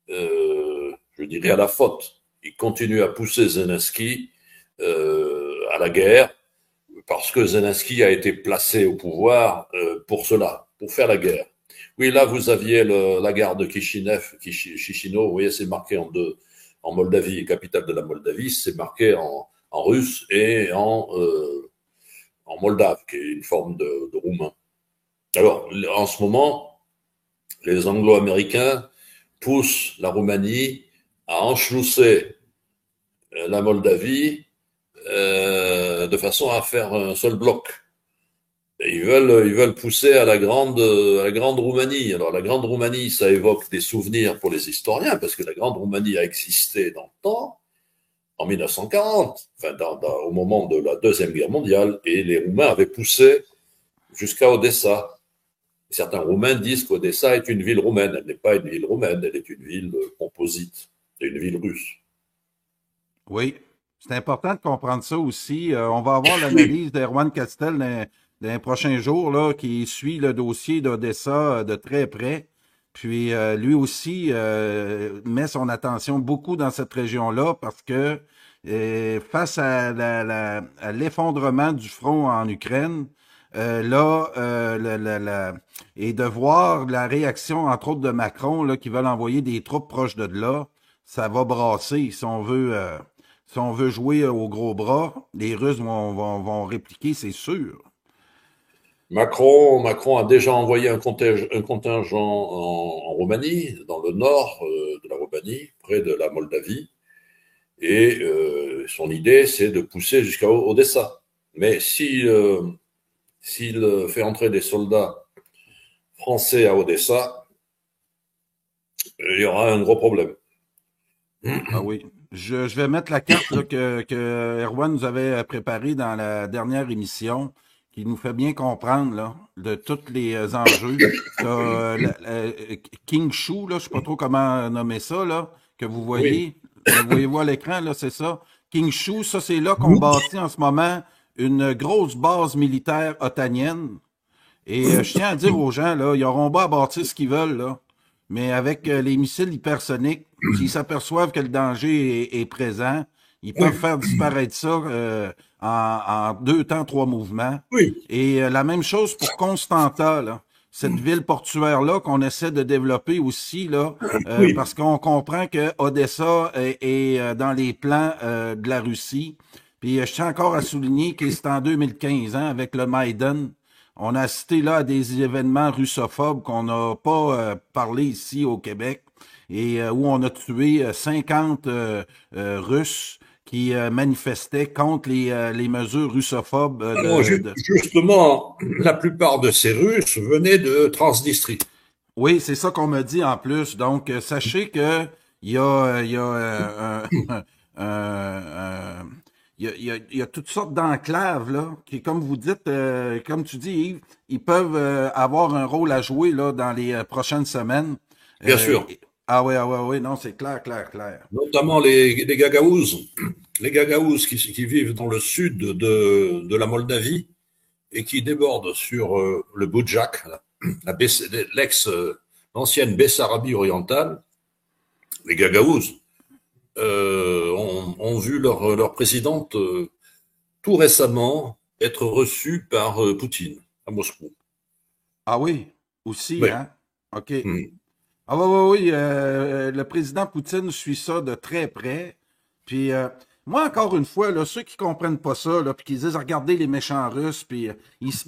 je dirais à la faute. Ils continuent à pousser Zelensky à la guerre, parce que Zelensky a été placé au pouvoir pour cela, pour faire la guerre. Oui, là, vous aviez la gare de Chisinau, vous voyez, c'est marqué en deux, en Moldavie, capitale de la Moldavie, c'est marqué en russe et en moldave, qui est une forme de roumain. Alors, en ce moment, les Anglo-Américains poussent la Roumanie à enchlousser la Moldavie de façon à faire un seul bloc. Et ils veulent pousser à la grande Roumanie. Alors, la grande Roumanie, ça évoque des souvenirs pour les historiens, parce que la grande Roumanie a existé dans le temps, en 1940, enfin, au moment de la Deuxième Guerre mondiale, et les Roumains avaient poussé jusqu'à Odessa. Certains Roumains disent qu'Odessa est une ville roumaine. Elle n'est pas une ville roumaine, elle est une ville composite. C'est une ville russe. Oui, c'est important de comprendre ça aussi. On va avoir l'analyse d'Erwan Castel dans les prochains jours, là, qui suit le dossier d'Odessa de très près. Puis lui aussi met son attention beaucoup dans cette région-là parce que face à l'effondrement du front en Ukraine, et de voir la réaction, entre autres, de Macron, là, qui veulent envoyer des troupes proches de là, ça va brasser. Si on veut jouer au gros bras, les Russes vont répliquer, c'est sûr. Macron a déjà envoyé un contingent en Roumanie, dans le nord de la Roumanie, près de la Moldavie. Et son idée, c'est de pousser jusqu'à Odessa. Mais s'il fait entrer des soldats français à Odessa, il y aura un gros problème. Ah oui. Je vais mettre la carte là, que Erwan nous avait préparée dans la dernière émission, qui nous fait bien comprendre là, de tous les enjeux. King Shu, là, je ne sais pas trop comment nommer ça, là, que vous voyez. Oui. Le voyez-vous à l'écran, là, c'est ça. King Shu, ça, c'est là qu'on bâtit en ce moment une grosse base militaire otanienne. Et je tiens à dire aux gens, là, ils auront beau à bâtir ce qu'ils veulent, là. Mais avec les missiles hypersoniques, s'ils s'aperçoivent que le danger est présent, ils peuvent faire disparaître ça en 2 temps, 3 mouvements. Oui. Et la même chose pour Constanta, là, cette ville portuaire-là qu'on essaie de développer aussi, là, parce qu'on comprend que Odessa est dans les plans de la Russie. Puis je tiens encore à souligner que c'est en 2015, hein, avec le Maïdan. On a assisté là à des événements russophobes qu'on n'a pas parlé ici au Québec et où on a tué 50 Russes qui manifestaient contre les mesures russophobes. Justement, la plupart de ces Russes venaient de Transnistrie. Oui, c'est ça qu'on m'a dit en plus. Donc, sachez que il y a il y a toutes sortes d'enclaves, là, qui, comme vous dites, comme tu dis, Yves, ils peuvent avoir un rôle à jouer là, dans les prochaines semaines. Bien sûr. Ah oui, non, c'est clair. Notamment les Gagaouzes. Les Gagaouzes qui vivent dans le sud de la Moldavie et qui débordent sur le Boudjak, l'ancienne Bessarabie orientale. Les Gagaouzes ont vu leur présidente tout récemment être reçue par Poutine à Moscou. Ah oui, aussi, oui. Hein? OK. Ah oui, le président Poutine suit ça de très près. Puis moi, encore une fois, là, ceux qui comprennent pas ça, là, puis qui disent regardez les méchants Russes, puis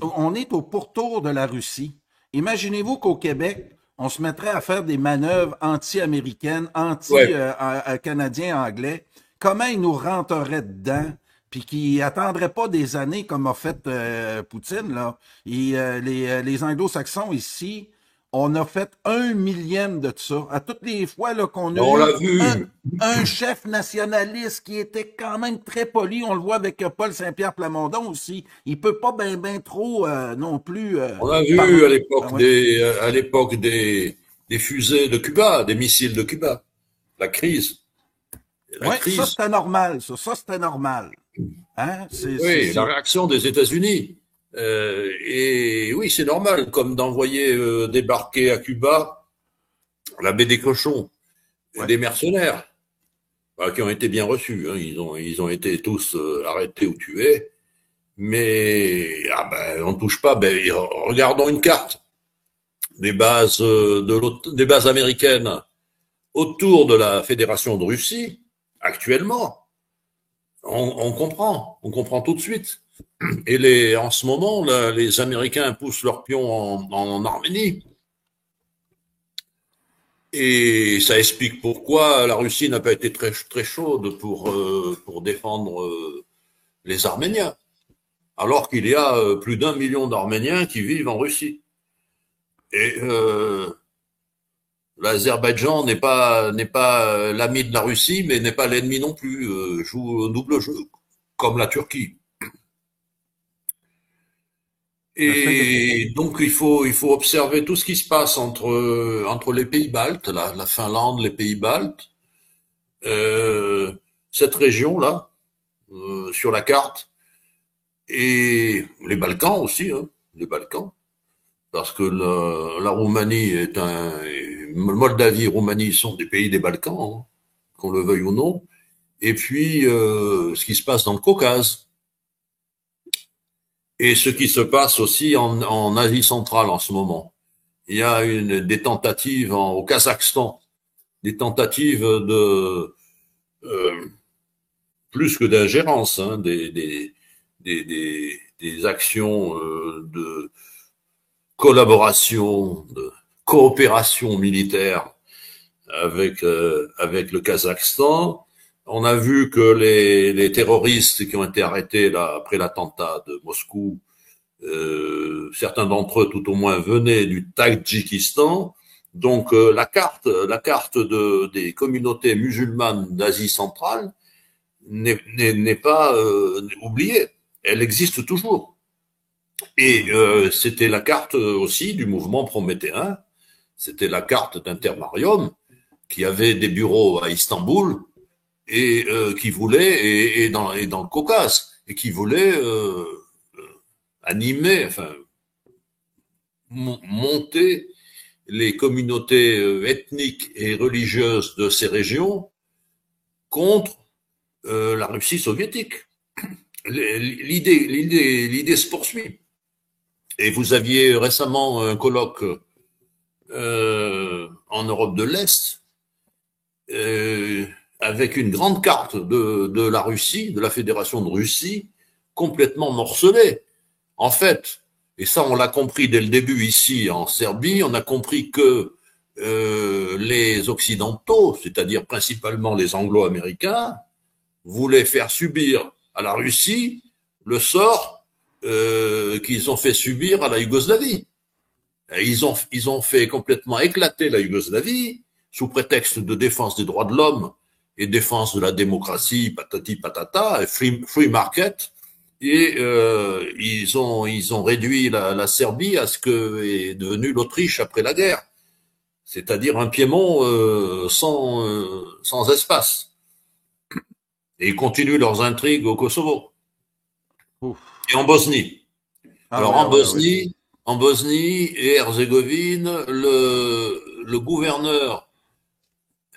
on est au pourtour de la Russie. Imaginez-vous qu'au Québec, on se mettrait à faire des manœuvres anti-américaines, Ouais. anti-canadiens anglais, comment ils nous rentreraient dedans, puis qui attendraient pas des années comme a fait Poutine, là. Les anglo-saxons ici, on a fait 1 millième de ça. À toutes les fois là, qu'on a On eu l'a vu. un chef nationaliste qui était quand même très poli, on le voit avec Paul Saint-Pierre Plamondon aussi. Il peut pas ben trop non plus On a parler. vu Ah ouais. à l'époque des fusées de Cuba, des missiles de Cuba. La crise. La Ouais, ça crise. c'était normal, ça c'était normal. Hein? Oui, la réaction des États-Unis. Et oui, c'est normal, comme d'envoyer débarquer à Cuba la baie des cochons, Ouais. des mercenaires, qui ont été bien reçus. Hein. Ils ont été tous arrêtés ou tués. Mais on ne touche pas. Ben, regardons une carte des bases des bases américaines autour de la Fédération de Russie actuellement. On comprend tout de suite. Et en ce moment, là, les Américains poussent leur pion en Arménie. Et ça explique pourquoi la Russie n'a pas été très chaude pour défendre les Arméniens, alors qu'il y a plus d'1 million d'Arméniens qui vivent en Russie. Et l'Azerbaïdjan n'est pas l'ami de la Russie, mais n'est pas l'ennemi non plus. Joue un double jeu, comme la Turquie. Et donc il faut observer tout ce qui se passe entre les pays baltes, la Finlande, les pays baltes, euh, cette région-là sur la carte, et les Balkans aussi, hein, les Balkans, parce que la Roumanie Moldavie, Roumanie sont des pays des Balkans, hein, qu'on le veuille ou non. Et puis ce qui se passe dans le Caucase. Et ce qui se passe aussi en Asie centrale en ce moment. Il y a des tentatives au Kazakhstan, des tentatives de plus que d'ingérence, hein, des actions de collaboration, de coopération militaire avec le Kazakhstan. On a vu que les terroristes qui ont été arrêtés là après l'attentat de Moscou, certains d'entre eux, tout au moins, venaient du Tadjikistan. Donc la carte des communautés musulmanes d'Asie centrale n'est pas oubliée. Elle existe toujours. Et c'était la carte aussi du mouvement prométhéen. C'était la carte d'Intermarium qui avait des bureaux à Istanbul et qui voulait et dans le Caucase et qui voulait animer, enfin monter les communautés ethniques et religieuses de ces régions contre la Russie soviétique. L'idée se poursuit. Et vous aviez récemment un colloque en Europe de l'Est avec une grande carte de la Russie, de la Fédération de Russie, complètement morcelée. En fait, et ça on l'a compris dès le début ici en Serbie, on a compris que les Occidentaux, c'est-à-dire principalement les Anglo-Américains, voulaient faire subir à la Russie le sort qu'ils ont fait subir à la Yougoslavie. Et ils ont fait complètement éclater la Yougoslavie sous prétexte de défense des droits de l'homme et défense de la démocratie, patati patata, free market. Et ils ont réduit la Serbie à ce que est devenue l'Autriche après la guerre, c'est-à-dire un Piémont sans espace. Et ils continuent leurs intrigues au Kosovo Ouf. et en Bosnie. Ah Alors oui, ah oui, ah oui. En Bosnie et Herzégovine, le gouverneur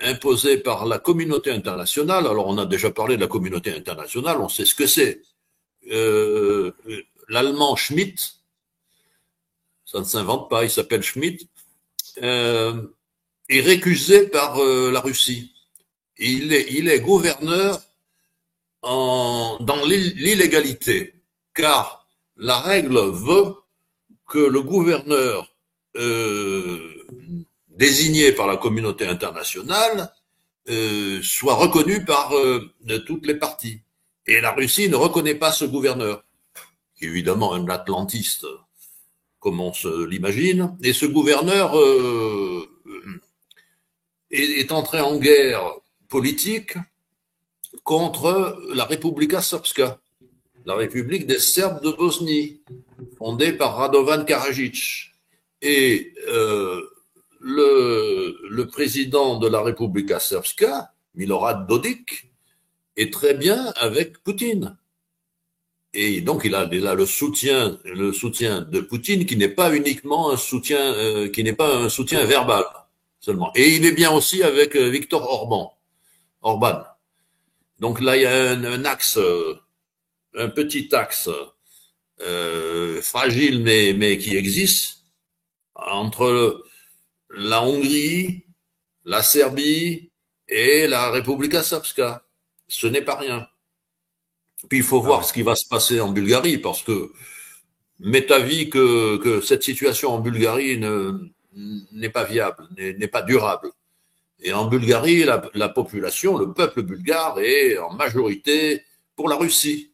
imposé par la communauté internationale, alors on a déjà parlé de la communauté internationale, on sait ce que c'est. Euh, L'allemand Schmidt, ça ne s'invente pas, il s'appelle Schmidt, euh, est récusé par la Russie. Il est gouverneur dans l'illégalité, car la règle veut que le gouverneur désigné par la communauté internationale soit reconnu par toutes les parties. Et la Russie ne reconnaît pas ce gouverneur, qui est évidemment un atlantiste, comme on se l'imagine. Et ce gouverneur est entré en guerre politique contre la Republika Srpska, la République des Serbes de Bosnie, fondée par Radovan Karadzic. Et le président de la Republika Srpska, Milorad Dodik, est très bien avec Poutine. Et donc il a le soutien de Poutine, qui n'est pas uniquement un soutien, qui n'est pas un soutien verbal seulement. Et il est bien aussi avec Viktor Orban. Donc là il y a un axe, un petit axe fragile mais qui existe entre la Hongrie, la Serbie et la Republika Srpska. Ce n'est pas rien. Puis il faut voir ce qui va se passer en Bulgarie, parce que m'est avis que cette situation en Bulgarie n'est pas viable, n'est pas durable. Et en Bulgarie, la population, le peuple bulgare est en majorité pour la Russie.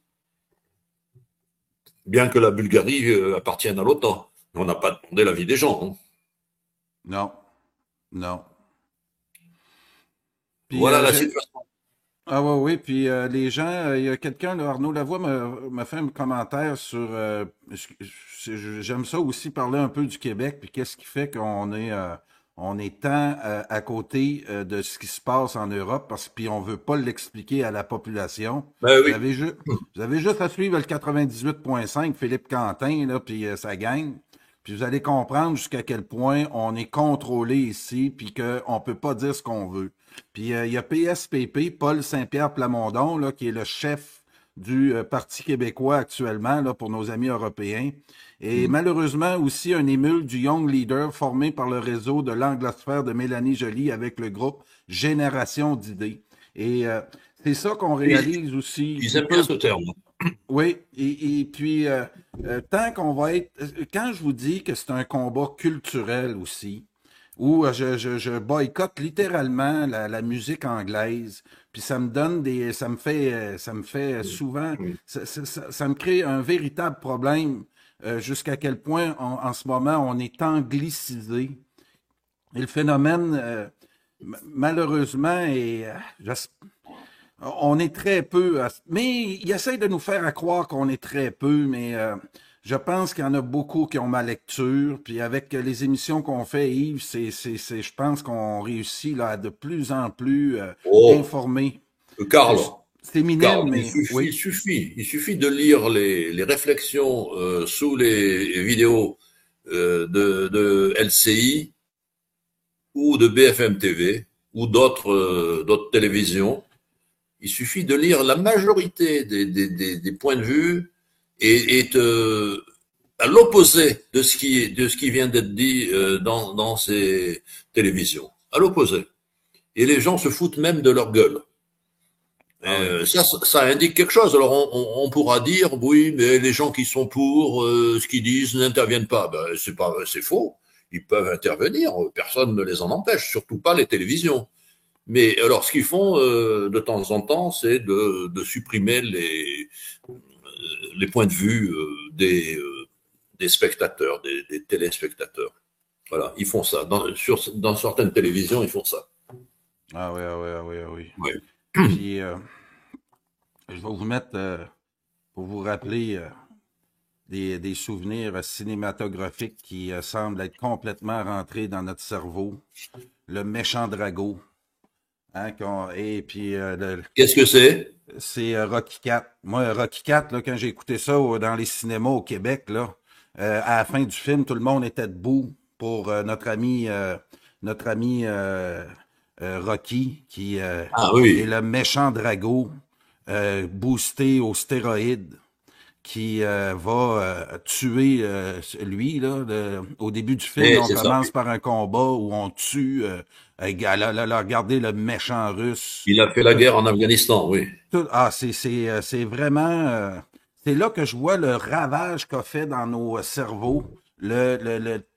Bien que la Bulgarie appartienne à l'OTAN. On n'a pas demandé l'avis des gens. Hein. Non, non. Puis, voilà la situation. Ah oui, oui, puis les gens, il y a quelqu'un, là, Arnaud Lavoie, m'a fait un commentaire sur... j'aime ça aussi, parler un peu du Québec, puis qu'est-ce qui fait on est tant à côté de ce qui se passe en Europe, parce que puis on veut pas l'expliquer à la population. Ben oui. Vous avez juste à suivre le 98.5, Philippe Quentin, là, puis sa gang. Puis vous allez comprendre jusqu'à quel point on est contrôlé ici, puis qu'on peut pas dire ce qu'on veut. Puis il y a PSPP, Paul Saint-Pierre Plamondon, là, qui est le chef du Parti québécois actuellement, là, pour nos amis européens. Et malheureusement aussi un émule du Young Leader formé par le réseau de l'anglosphère de Mélanie Joly avec le groupe Génération d'idées. Et c'est ça qu'on réalise aussi. Ils aiment bien ce terme. Oui, et puis tant qu'on va être... Quand je vous dis que c'est un combat culturel aussi, où je boycotte littéralement la musique anglaise, puis ça me donne des... ça me fait souvent... Ça me crée un véritable problème jusqu'à quel point en ce moment on est anglicisé. Et le phénomène, malheureusement, on est très peu, mais il essaie de nous faire croire qu'on est très peu, mais je pense qu'il y en a beaucoup qui ont ma lecture, puis avec les émissions qu'on fait, Yves, je pense qu'on réussit là, à de plus en plus informer. Carl, c'est minime, mais il suffit de lire les réflexions sous les vidéos de LCI ou de BFM TV ou d'autres télévisions. Il suffit de lire la majorité des points de vue et à l'opposé de ce qui vient d'être dit dans ces télévisions. À l'opposé. Et les gens se foutent même de leur gueule. Ça indique quelque chose. Alors on pourra dire oui, mais les gens qui sont pour ce qu'ils disent n'interviennent pas. Ben, c'est faux. Ils peuvent intervenir. Personne ne les en empêche. Surtout pas les télévisions. Mais alors, ce qu'ils font de temps en temps, c'est de supprimer les points de vue des spectateurs, des téléspectateurs. Voilà, ils font ça. Dans certaines télévisions, ils font ça. Ah oui, ah oui, ah oui, ah oui. Oui. Puis, je vais vous mettre, pour vous rappeler des souvenirs cinématographiques qui semblent être complètement rentrés dans notre cerveau. Le méchant drago. Hein, et puis qu'est-ce que c'est? C'est Rocky IV. Moi, Rocky IV, là, quand j'ai écouté ça dans les cinémas au Québec, là, à la fin du film, tout le monde était debout pour notre ami Rocky, qui est le méchant drago boosté aux stéroïdes, qui va tuer lui. Là, au début du film, on commence par un combat où on tue... regardez le méchant russe. Il a fait la guerre en Afghanistan, oui. C'est vraiment... c'est là que je vois le ravage qu'a fait dans nos cerveaux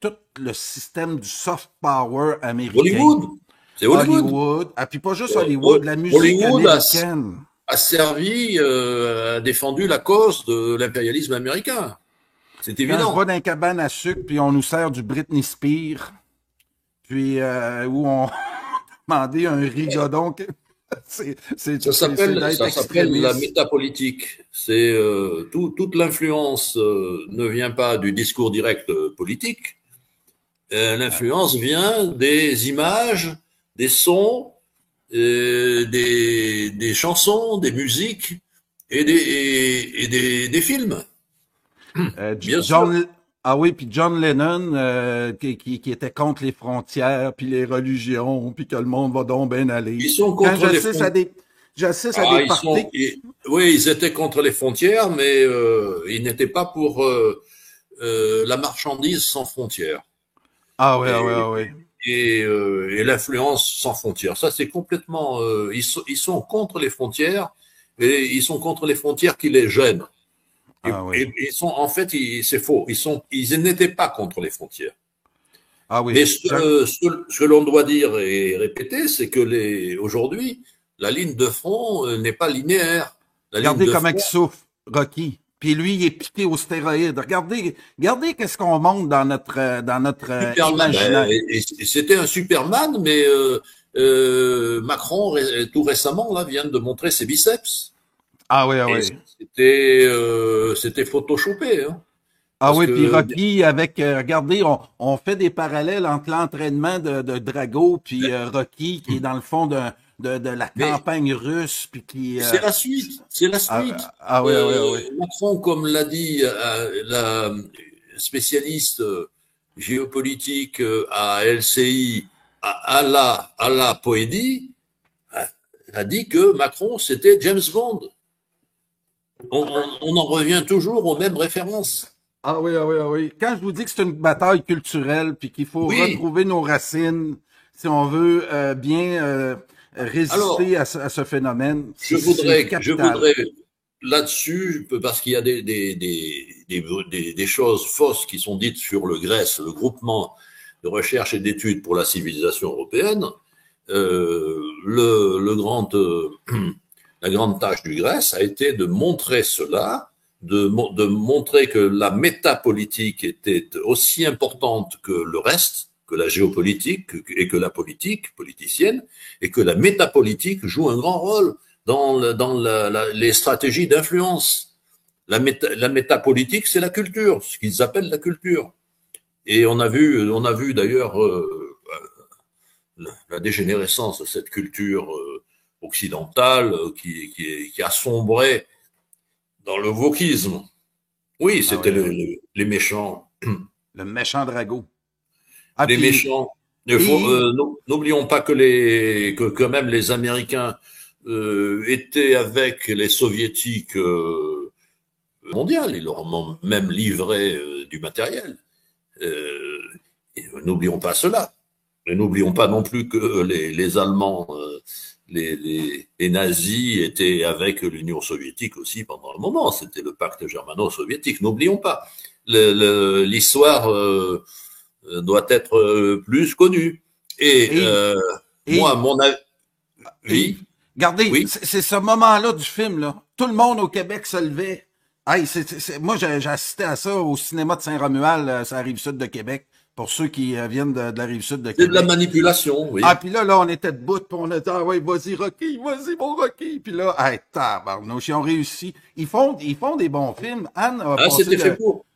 tout le système du soft power américain. Hollywood, c'est Hollywood. Hollywood. Ah, puis pas juste Hollywood, la musique Hollywood américaine. a servi, a défendu la cause de l'impérialisme américain. C'est Quand je vais évident. dans une cabane à sucre, puis on nous sert du Britney Spears, puis où on demandait un rigodon, Ça c'est s'appelle, d'être ça s'appelle la extrémiste. métapolitique. C'est toute l'influence ne vient pas du discours direct politique. L'influence vient des images, des sons, des chansons, des musiques des films. Bien sûr. John, ah oui, puis John Lennon, qui était contre les frontières, puis les religions, puis que le monde va donc bien aller. Ils sont Quand contre les frontières. j'assiste à des parties. Oui, ils étaient contre les frontières, mais ils n'étaient pas pour la marchandise sans frontières Ah oui, ah oui, et, ah oui. et l'influence sans frontières. Ça, c'est complètement. Ils sont contre les frontières et ils sont contre les frontières qui les gênent. Ah oui. Ils sont, en fait, c'est faux. Ils n'étaient pas contre les frontières. Ah Mais oui. ce que l'on doit dire et répéter, c'est que aujourd'hui, la ligne de front n'est pas linéaire. La ligne Regardez de comment il front, souffre, Rocky. Puis lui, il est piqué aux stéroïdes. Regardez qu'est-ce qu'on monte dans notre Superman, imaginaire. et c'était un Superman, mais Macron, tout récemment, là, vient de montrer ses biceps. Ah oui, ah Et oui. c'était photoshopé, hein, Ah parce oui, puis que Rocky avec, regardez, on fait des parallèles entre l'entraînement de Drago puis Rocky qui est dans le fond de la mais campagne russe puis qui c'est la suite, c'est la suite. ah oui, ah oui, ah oui. Macron, comme l'a dit la spécialiste géopolitique à LCI, à la Poédie, a dit que Macron, c'était James Bond. On en revient toujours aux mêmes références. Ah oui, ah oui, ah oui. Quand je vous dis que c'est une bataille culturelle puis qu'il faut Oui, retrouver nos racines si on veut bien résister alors, à ce phénomène, c'est je capital. voudrais là-dessus, parce qu'il y a des choses fausses qui sont dites sur le GRES, le groupement de recherche et d'études pour la civilisation européenne, la grande tâche du GRES a été de montrer cela, de montrer que la métapolitique était aussi importante que le reste, que la géopolitique et que la politique politicienne, et que la métapolitique joue un grand rôle les stratégies d'influence. La métapolitique, c'est la culture, ce qu'ils appellent la culture. Et on a vu d'ailleurs la dégénérescence de cette culture occidentale qui a sombré dans le wokisme. Oui, Ah c'était oui, ah oui. les méchants. Le méchant Drago. Ah Les puis méchants. et N'oublions pas que quand même les Américains étaient avec les Soviétiques mondiales. Ils leur ont même livré du matériel. Euh, N'oublions pas cela. Et n'oublions pas non plus que les Allemands, les nazis étaient avec l'Union soviétique aussi pendant un moment. C'était le pacte germano-soviétique. N'oublions pas. L'histoire doit être plus connue. Et et moi, et mon et avis, regardez, oui, c'est ce moment-là du film là. Tout le monde au Québec se levait. Hey, moi j'ai assisté à ça au cinéma de Saint-Romuald, ça la rive sud de Québec. Pour ceux qui viennent de la rive sud de c'est de la Québec. manipulation, Ah, oui. puis là, on était debout, puis on était, ah ouais, vas-y, Rocky, vas-y, mon Rocky. Puis là, hey, tabarnouche, ils ont réussi. Ils font des bons films. Anne a Ah, c'était fait pour.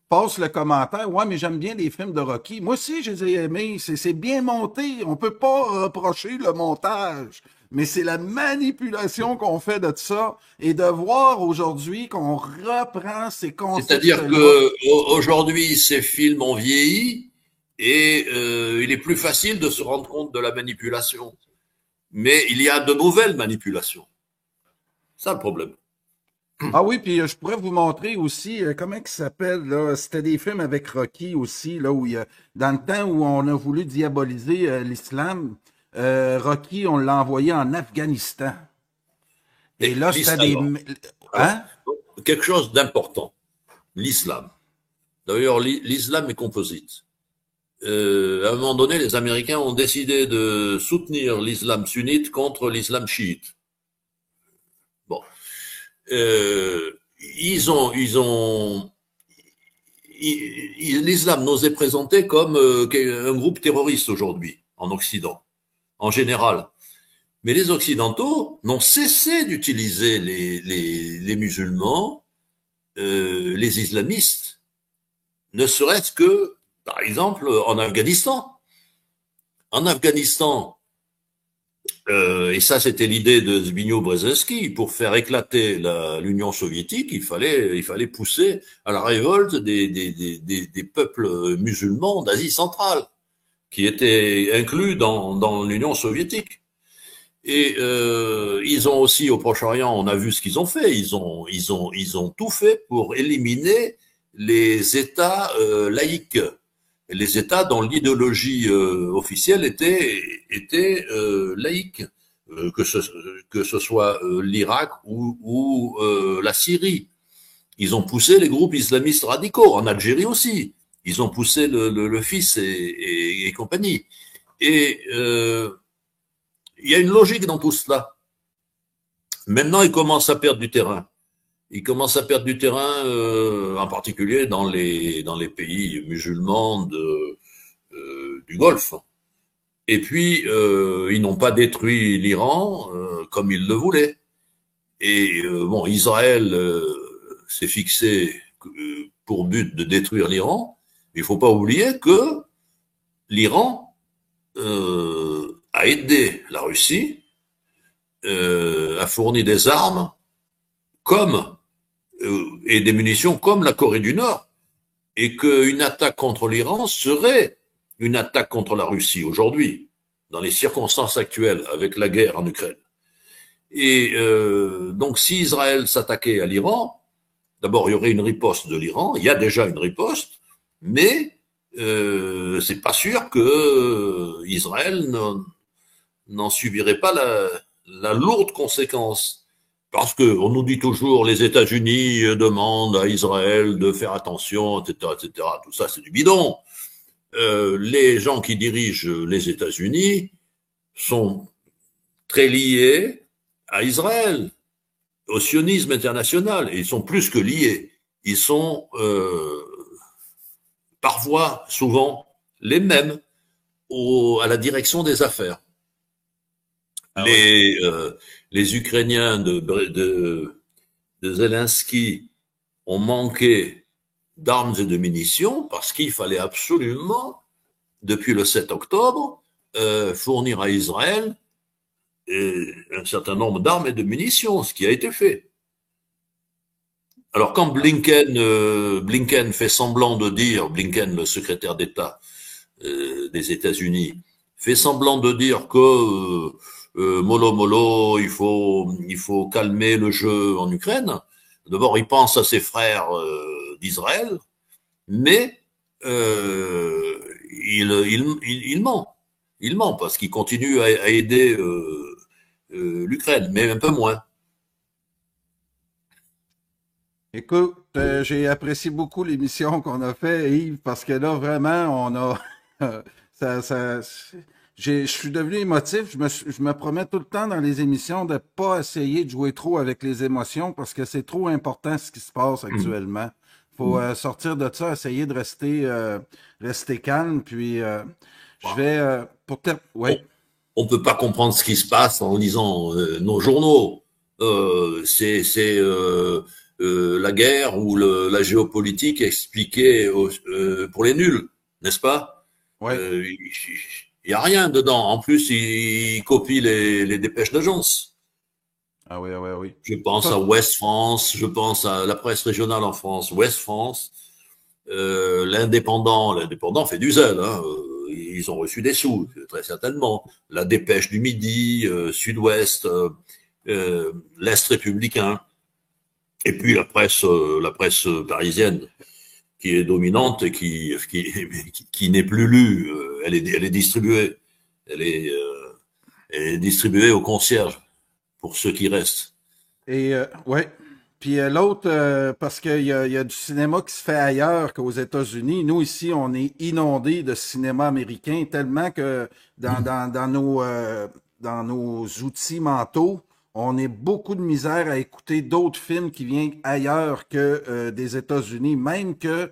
passe le commentaire. Ouais, mais j'aime bien les films de Rocky. Moi aussi, je les ai aimés. C'est bien monté. On peut pas reprocher le montage. Mais c'est la manipulation qu'on fait de ça. Et de voir aujourd'hui qu'on reprend ces C'est-à-dire concepts-là. que aujourd'hui, ces films ont vieilli et il est plus facile de se rendre compte de la manipulation. Mais il y a de nouvelles manipulations. Ça le problème. Ah oui, puis je pourrais vous montrer aussi, comment il s'appelle, là, c'était des films avec Rocky aussi, là, où il y a, dans le temps où on a voulu diaboliser l'islam, Rocky, on l'a envoyé en Afghanistan. Et Et là, c'était des... alors, Hein? quelque chose d'important, l'islam. D'ailleurs, l'islam est composite. À un moment donné, les Américains ont décidé de soutenir l'islam sunnite contre l'islam chiite. Bon, euh, l'islam nous est présenté comme un groupe terroriste aujourd'hui en Occident, en général. Mais les Occidentaux n'ont cessé d'utiliser les musulmans, les islamistes, ne serait-ce que, par exemple, en Afghanistan. En Afghanistan, et ça c'était l'idée de Zbigniew Brzezinski, pour faire éclater l'Union soviétique, il fallait pousser à la révolte des peuples musulmans d'Asie centrale, qui étaient inclus dans l'Union soviétique. Et ils ont aussi au Proche-Orient, on a vu ce qu'ils ont fait. Ils ont tout fait pour éliminer les États laïques, les États dont l'idéologie officielle était laïque, que ce soit l'Irak ou la Syrie. Ils ont poussé les groupes islamistes radicaux en Algérie aussi. Ils ont poussé le fils et compagnie. Et il y a une logique dans tout cela. Maintenant, ils commencent à perdre du terrain. Ils commencent à perdre du terrain, en particulier dans les pays musulmans du Golfe. Et puis, ils n'ont pas détruit l'Iran comme ils le voulaient. Et bon, Israël s'est fixé pour but de détruire l'Iran. Il ne faut pas oublier que l'Iran a aidé la Russie, a fourni des armes comme et des munitions comme la Corée du Nord, et qu'une attaque contre l'Iran serait une attaque contre la Russie aujourd'hui, dans les circonstances actuelles avec la guerre en Ukraine. Et donc si Israël s'attaquait à l'Iran, d'abord il y aurait une riposte de l'Iran, il y a déjà une riposte, mais c'est pas sûr que Israël n'en subirait pas la lourde conséquence. Parce que on nous dit toujours les États-Unis demandent à Israël de faire attention, etc., etc. Tout ça, c'est du bidon. Les gens qui dirigent les États-Unis sont très liés à Israël, au sionisme international, et ils sont plus que liés. Ils sont parfois, souvent, les mêmes à la direction des affaires. Ah oui. Les Ukrainiens de Zelensky ont manqué d'armes et de munitions parce qu'il fallait absolument, depuis le 7 octobre, fournir à Israël un certain nombre d'armes et de munitions, ce qui a été fait. Alors quand Blinken fait semblant de dire, Blinken, le secrétaire d'État des États-Unis, fait semblant de dire que mollo mollo, il faut calmer le jeu en Ukraine. D'abord, il pense à ses frères d'Israël, mais il ment. Il ment parce qu'il continue à aider l'Ukraine, mais un peu moins. Écoute, j'ai apprécié beaucoup l'émission qu'on a fait, Yves, parce que là, vraiment, on a... ça, ça, je suis devenu émotif. Je me promets tout le temps dans les émissions de pas essayer de jouer trop avec les émotions parce que c'est trop important ce qui se passe actuellement. Faut sortir de ça, essayer de rester calme. Puis, je vais... On ouais, on peut pas comprendre ce qui se passe en lisant nos journaux. C'est la guerre ou la géopolitique expliquée pour les nuls, n'est-ce pas? ouais. Il y a rien dedans. En plus, il copie les dépêches d'agence. Ah oui, ah oui, ah oui. Je pense à Ouest France, je pense à la presse régionale en France, Ouest France, l'Indépendant fait du zèle, hein, ils ont reçu des sous, très certainement. La Dépêche du Midi, Sud-Ouest, l'Est républicain, et puis la presse parisienne, qui est dominante et qui n'est plus lue. Elle est distribuée. Elle est distribuée aux concierges pour ceux qui restent. Et ouais. Puis l'autre, parce qu'il y a du cinéma qui se fait ailleurs qu'aux États-Unis. Nous, ici, on est inondés de cinéma américain tellement que dans nos outils mentaux, on est beaucoup de misère à écouter d'autres films qui viennent ailleurs que des États-Unis. Même que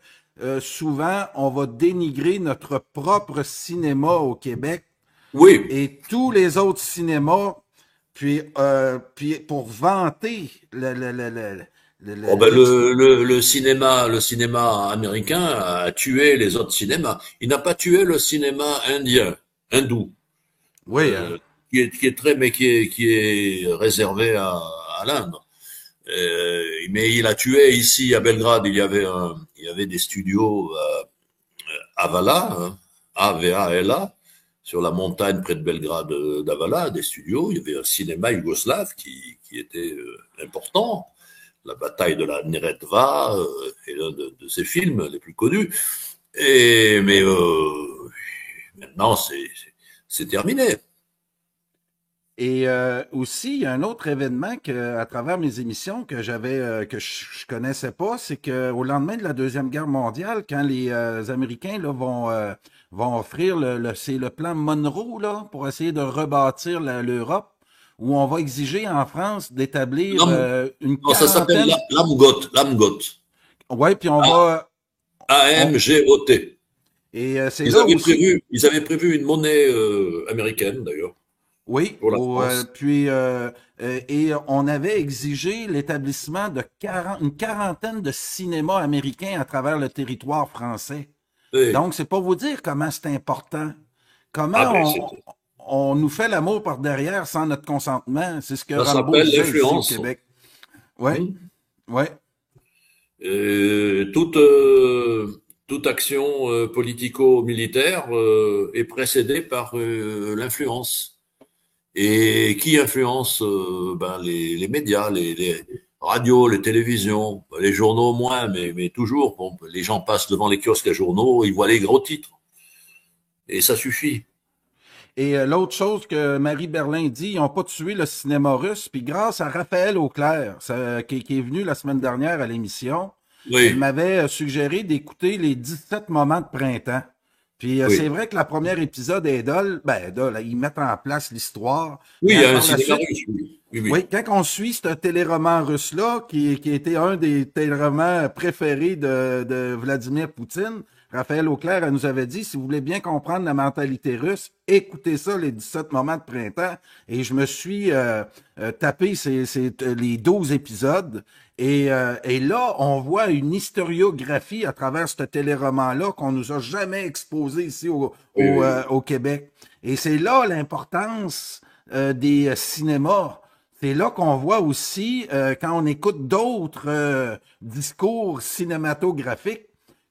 souvent, on va dénigrer notre propre cinéma au Québec Oui. et tous les autres cinémas, puis pour vanter Oh ben le cinéma américain a tué les autres cinémas. Il n'a pas tué le cinéma indien, hindou, oui, hein. qui est très, mais qui est réservé à l'Inde. Mais il a tué ici à Belgrade. Il y avait des studios Avala, hein, AVALA, sur la montagne près de Belgrade d'Avala, des studios. Il y avait un cinéma yougoslave qui était important. La bataille de la Neretva est l'un de ses films les plus connus. Mais maintenant, c'est terminé. Et aussi, il y a un autre événement que, à travers mes émissions que je connaissais pas, c'est que au lendemain de la Deuxième Guerre mondiale, quand les Américains là, vont offrir c'est le plan Monroe là, pour essayer de rebâtir l'Europe, où on va exiger en France d'établir une Non, ça s'appelle quarantaine. l'Amgot. Ouais, puis on va. On, AMGOT. et c'est là aussi. Ils avaient prévu une monnaie américaine, d'ailleurs, Oui, pour la France. et on avait exigé l'établissement de une quarantaine de cinémas américains à travers le territoire français. Oui. Donc, c'est pour vous dire comment c'est important. Ah Comment ben, on nous fait l'amour par derrière sans notre consentement. C'est ce que ça Rambo s'appelle disait ici au l'influence. Québec. Oui, Hmm. oui. Euh, toute, toute action politico-militaire est précédée par l'influence. Et qui influence ben, les médias, les radios, les télévisions, les journaux moins, mais toujours, bon, les gens passent devant les kiosques à journaux, ils voient les gros titres. Et ça suffit. Et l'autre chose que Marie Berlin dit, ils n'ont pas tué le cinéma russe. Puis grâce à Raphaël Auclair, qui est venu la semaine dernière à l'émission, elle Oui, m'avait suggéré d'écouter les 17 moments de printemps. Puis c'est oui. vrai que la première épisode est dole. Ben, dole, ils mettent en place l'histoire. Oui, il y Mais a un par la cinéma suite, russe, oui. Oui, oui. oui, quand on suit ce téléroman russe-là, qui a été un des téléromans préférés de Vladimir Poutine, Raphaël Auclair elle nous avait dit, si vous voulez bien comprendre la mentalité russe, écoutez ça, les 17 moments de printemps. Et je me suis tapé les 12 épisodes. Et là, on voit une historiographie à travers ce téléroman-là qu'on nous a jamais exposé ici Oui, oui, oui. au Québec. Et c'est là l'importance des cinémas. C'est là qu'on voit aussi, quand on écoute d'autres discours cinématographiques,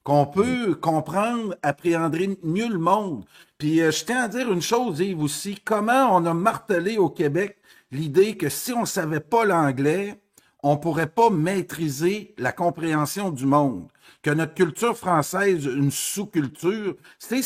qu'on peut comprendre, appréhender mieux le monde. Puis je tiens à dire une chose, Yves, aussi, comment on a martelé au Québec l'idée que si on ne savait pas l'anglais, on ne pourrait pas maîtriser la compréhension du monde. Que notre culture française, une sous-culture, c'est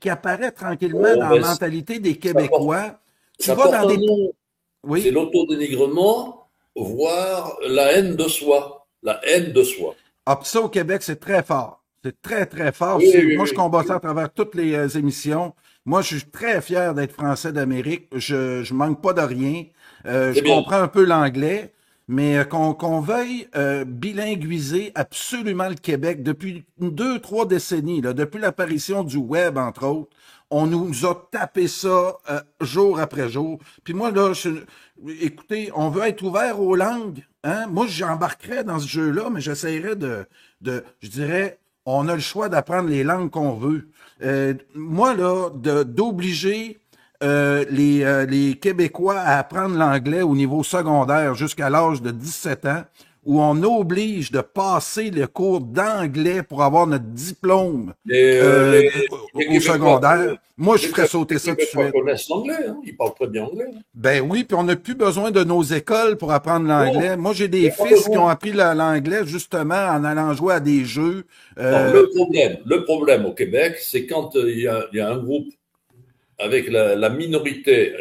qui apparaît tranquillement Oh, dans la ben, mentalité des ça porte, Québécois. Tu ça vas porte dans un des... nom. C'est Oui. l'autodénigrement, voire la haine de soi. La haine de soi. Ah, puis ça, au Québec, c'est très fort. C'est très, très fort. Oui, oui, Moi, je oui. combats ça à travers toutes les émissions. Moi, je suis très fier d'être Français d'Amérique. Je manque pas de rien. Je C'est bien. comprends un peu l'anglais, mais qu'on veuille bilinguiser absolument le Québec depuis 2, 3 décennies, là, depuis l'apparition du web, entre autres. On nous a tapé ça jour après jour. Puis moi, là, écoutez, on veut être ouvert aux langues. Hein? Moi, j'embarquerais dans ce jeu-là, mais j'essaierais je dirais, on a le choix d'apprendre les langues qu'on veut. Moi, là, d'obliger les Québécois à apprendre l'anglais au niveau secondaire jusqu'à l'âge de 17 ans, où on oblige de passer le cours d'anglais pour avoir notre diplôme Les, euh, euh, les, les au Québécois, secondaire. Moi, je les, ferais sauter les ça tout de Québécois suite. connaissent l'anglais, hein. Ils parlent très bien anglais, hein. Ben oui, puis on n'a plus besoin de nos écoles pour apprendre Non, l'anglais. Moi, j'ai il n'y des a pas fils qui ont besoin. appris l'anglais justement en allant jouer à des jeux. Non, Euh, le problème au Québec, c'est quand il y a un groupe avec la minorité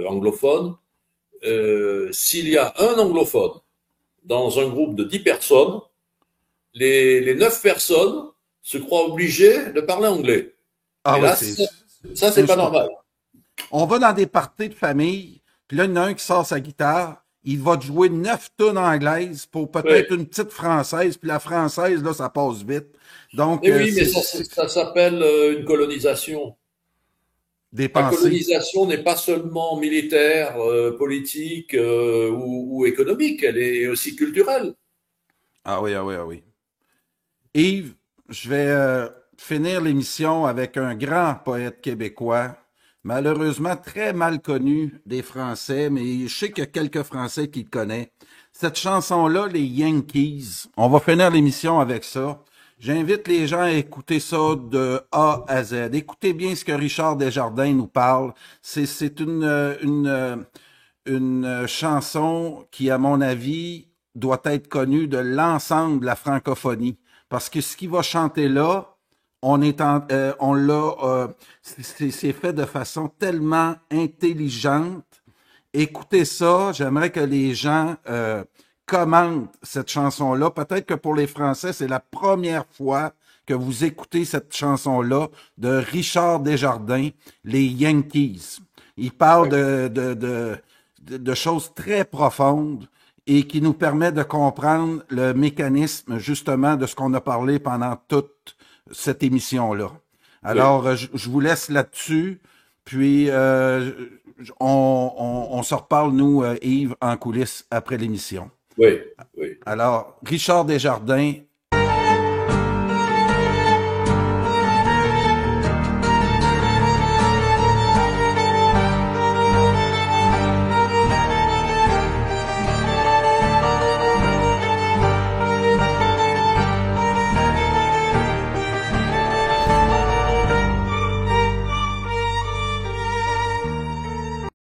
anglophone, s'il y a un anglophone dans un groupe de 10 personnes, les 9 personnes se croient obligées de parler anglais. Ah Et oui, là, ça c'est c'est pas insupportable. normal. On va dans des parties de famille, puis là, il y en a un qui sort sa guitare, il va te jouer 9 tonnes anglaises pour Oui. peut-être une petite française, puis la française, là, ça passe vite. Donc, Et oui, mais c'est ça s'appelle une colonisation. des La pensées. colonisation n'est pas seulement militaire, politique ou économique, elle est aussi culturelle. Ah oui, ah oui, ah oui. Yves, je vais finir l'émission avec un grand poète québécois, malheureusement très mal connu des Français, mais je sais qu'il y a quelques Français qui le connaissent. Cette chanson-là, les Yankees, on va finir l'émission avec ça. J'invite les gens à écouter ça de A à Z. Écoutez bien ce que Richard Desjardins nous parle. C'est une chanson qui, à mon avis, doit être connue de l'ensemble de la francophonie. Parce que ce qu'il va chanter là, on l'a, c'est fait de façon tellement intelligente. Écoutez ça, j'aimerais que les gens commentent cette chanson-là. Peut-être que pour les Français, c'est la première fois que vous écoutez cette chanson-là de Richard Desjardins, les Yankees. Il parle de choses très profondes et qui nous permet de comprendre le mécanisme justement de ce qu'on a parlé pendant toute cette émission-là. Oui, Alors, je vous laisse là-dessus, puis on se reparle, nous, Yves, en coulisses après l'émission. oui, oui. Alors, Richard Desjardins,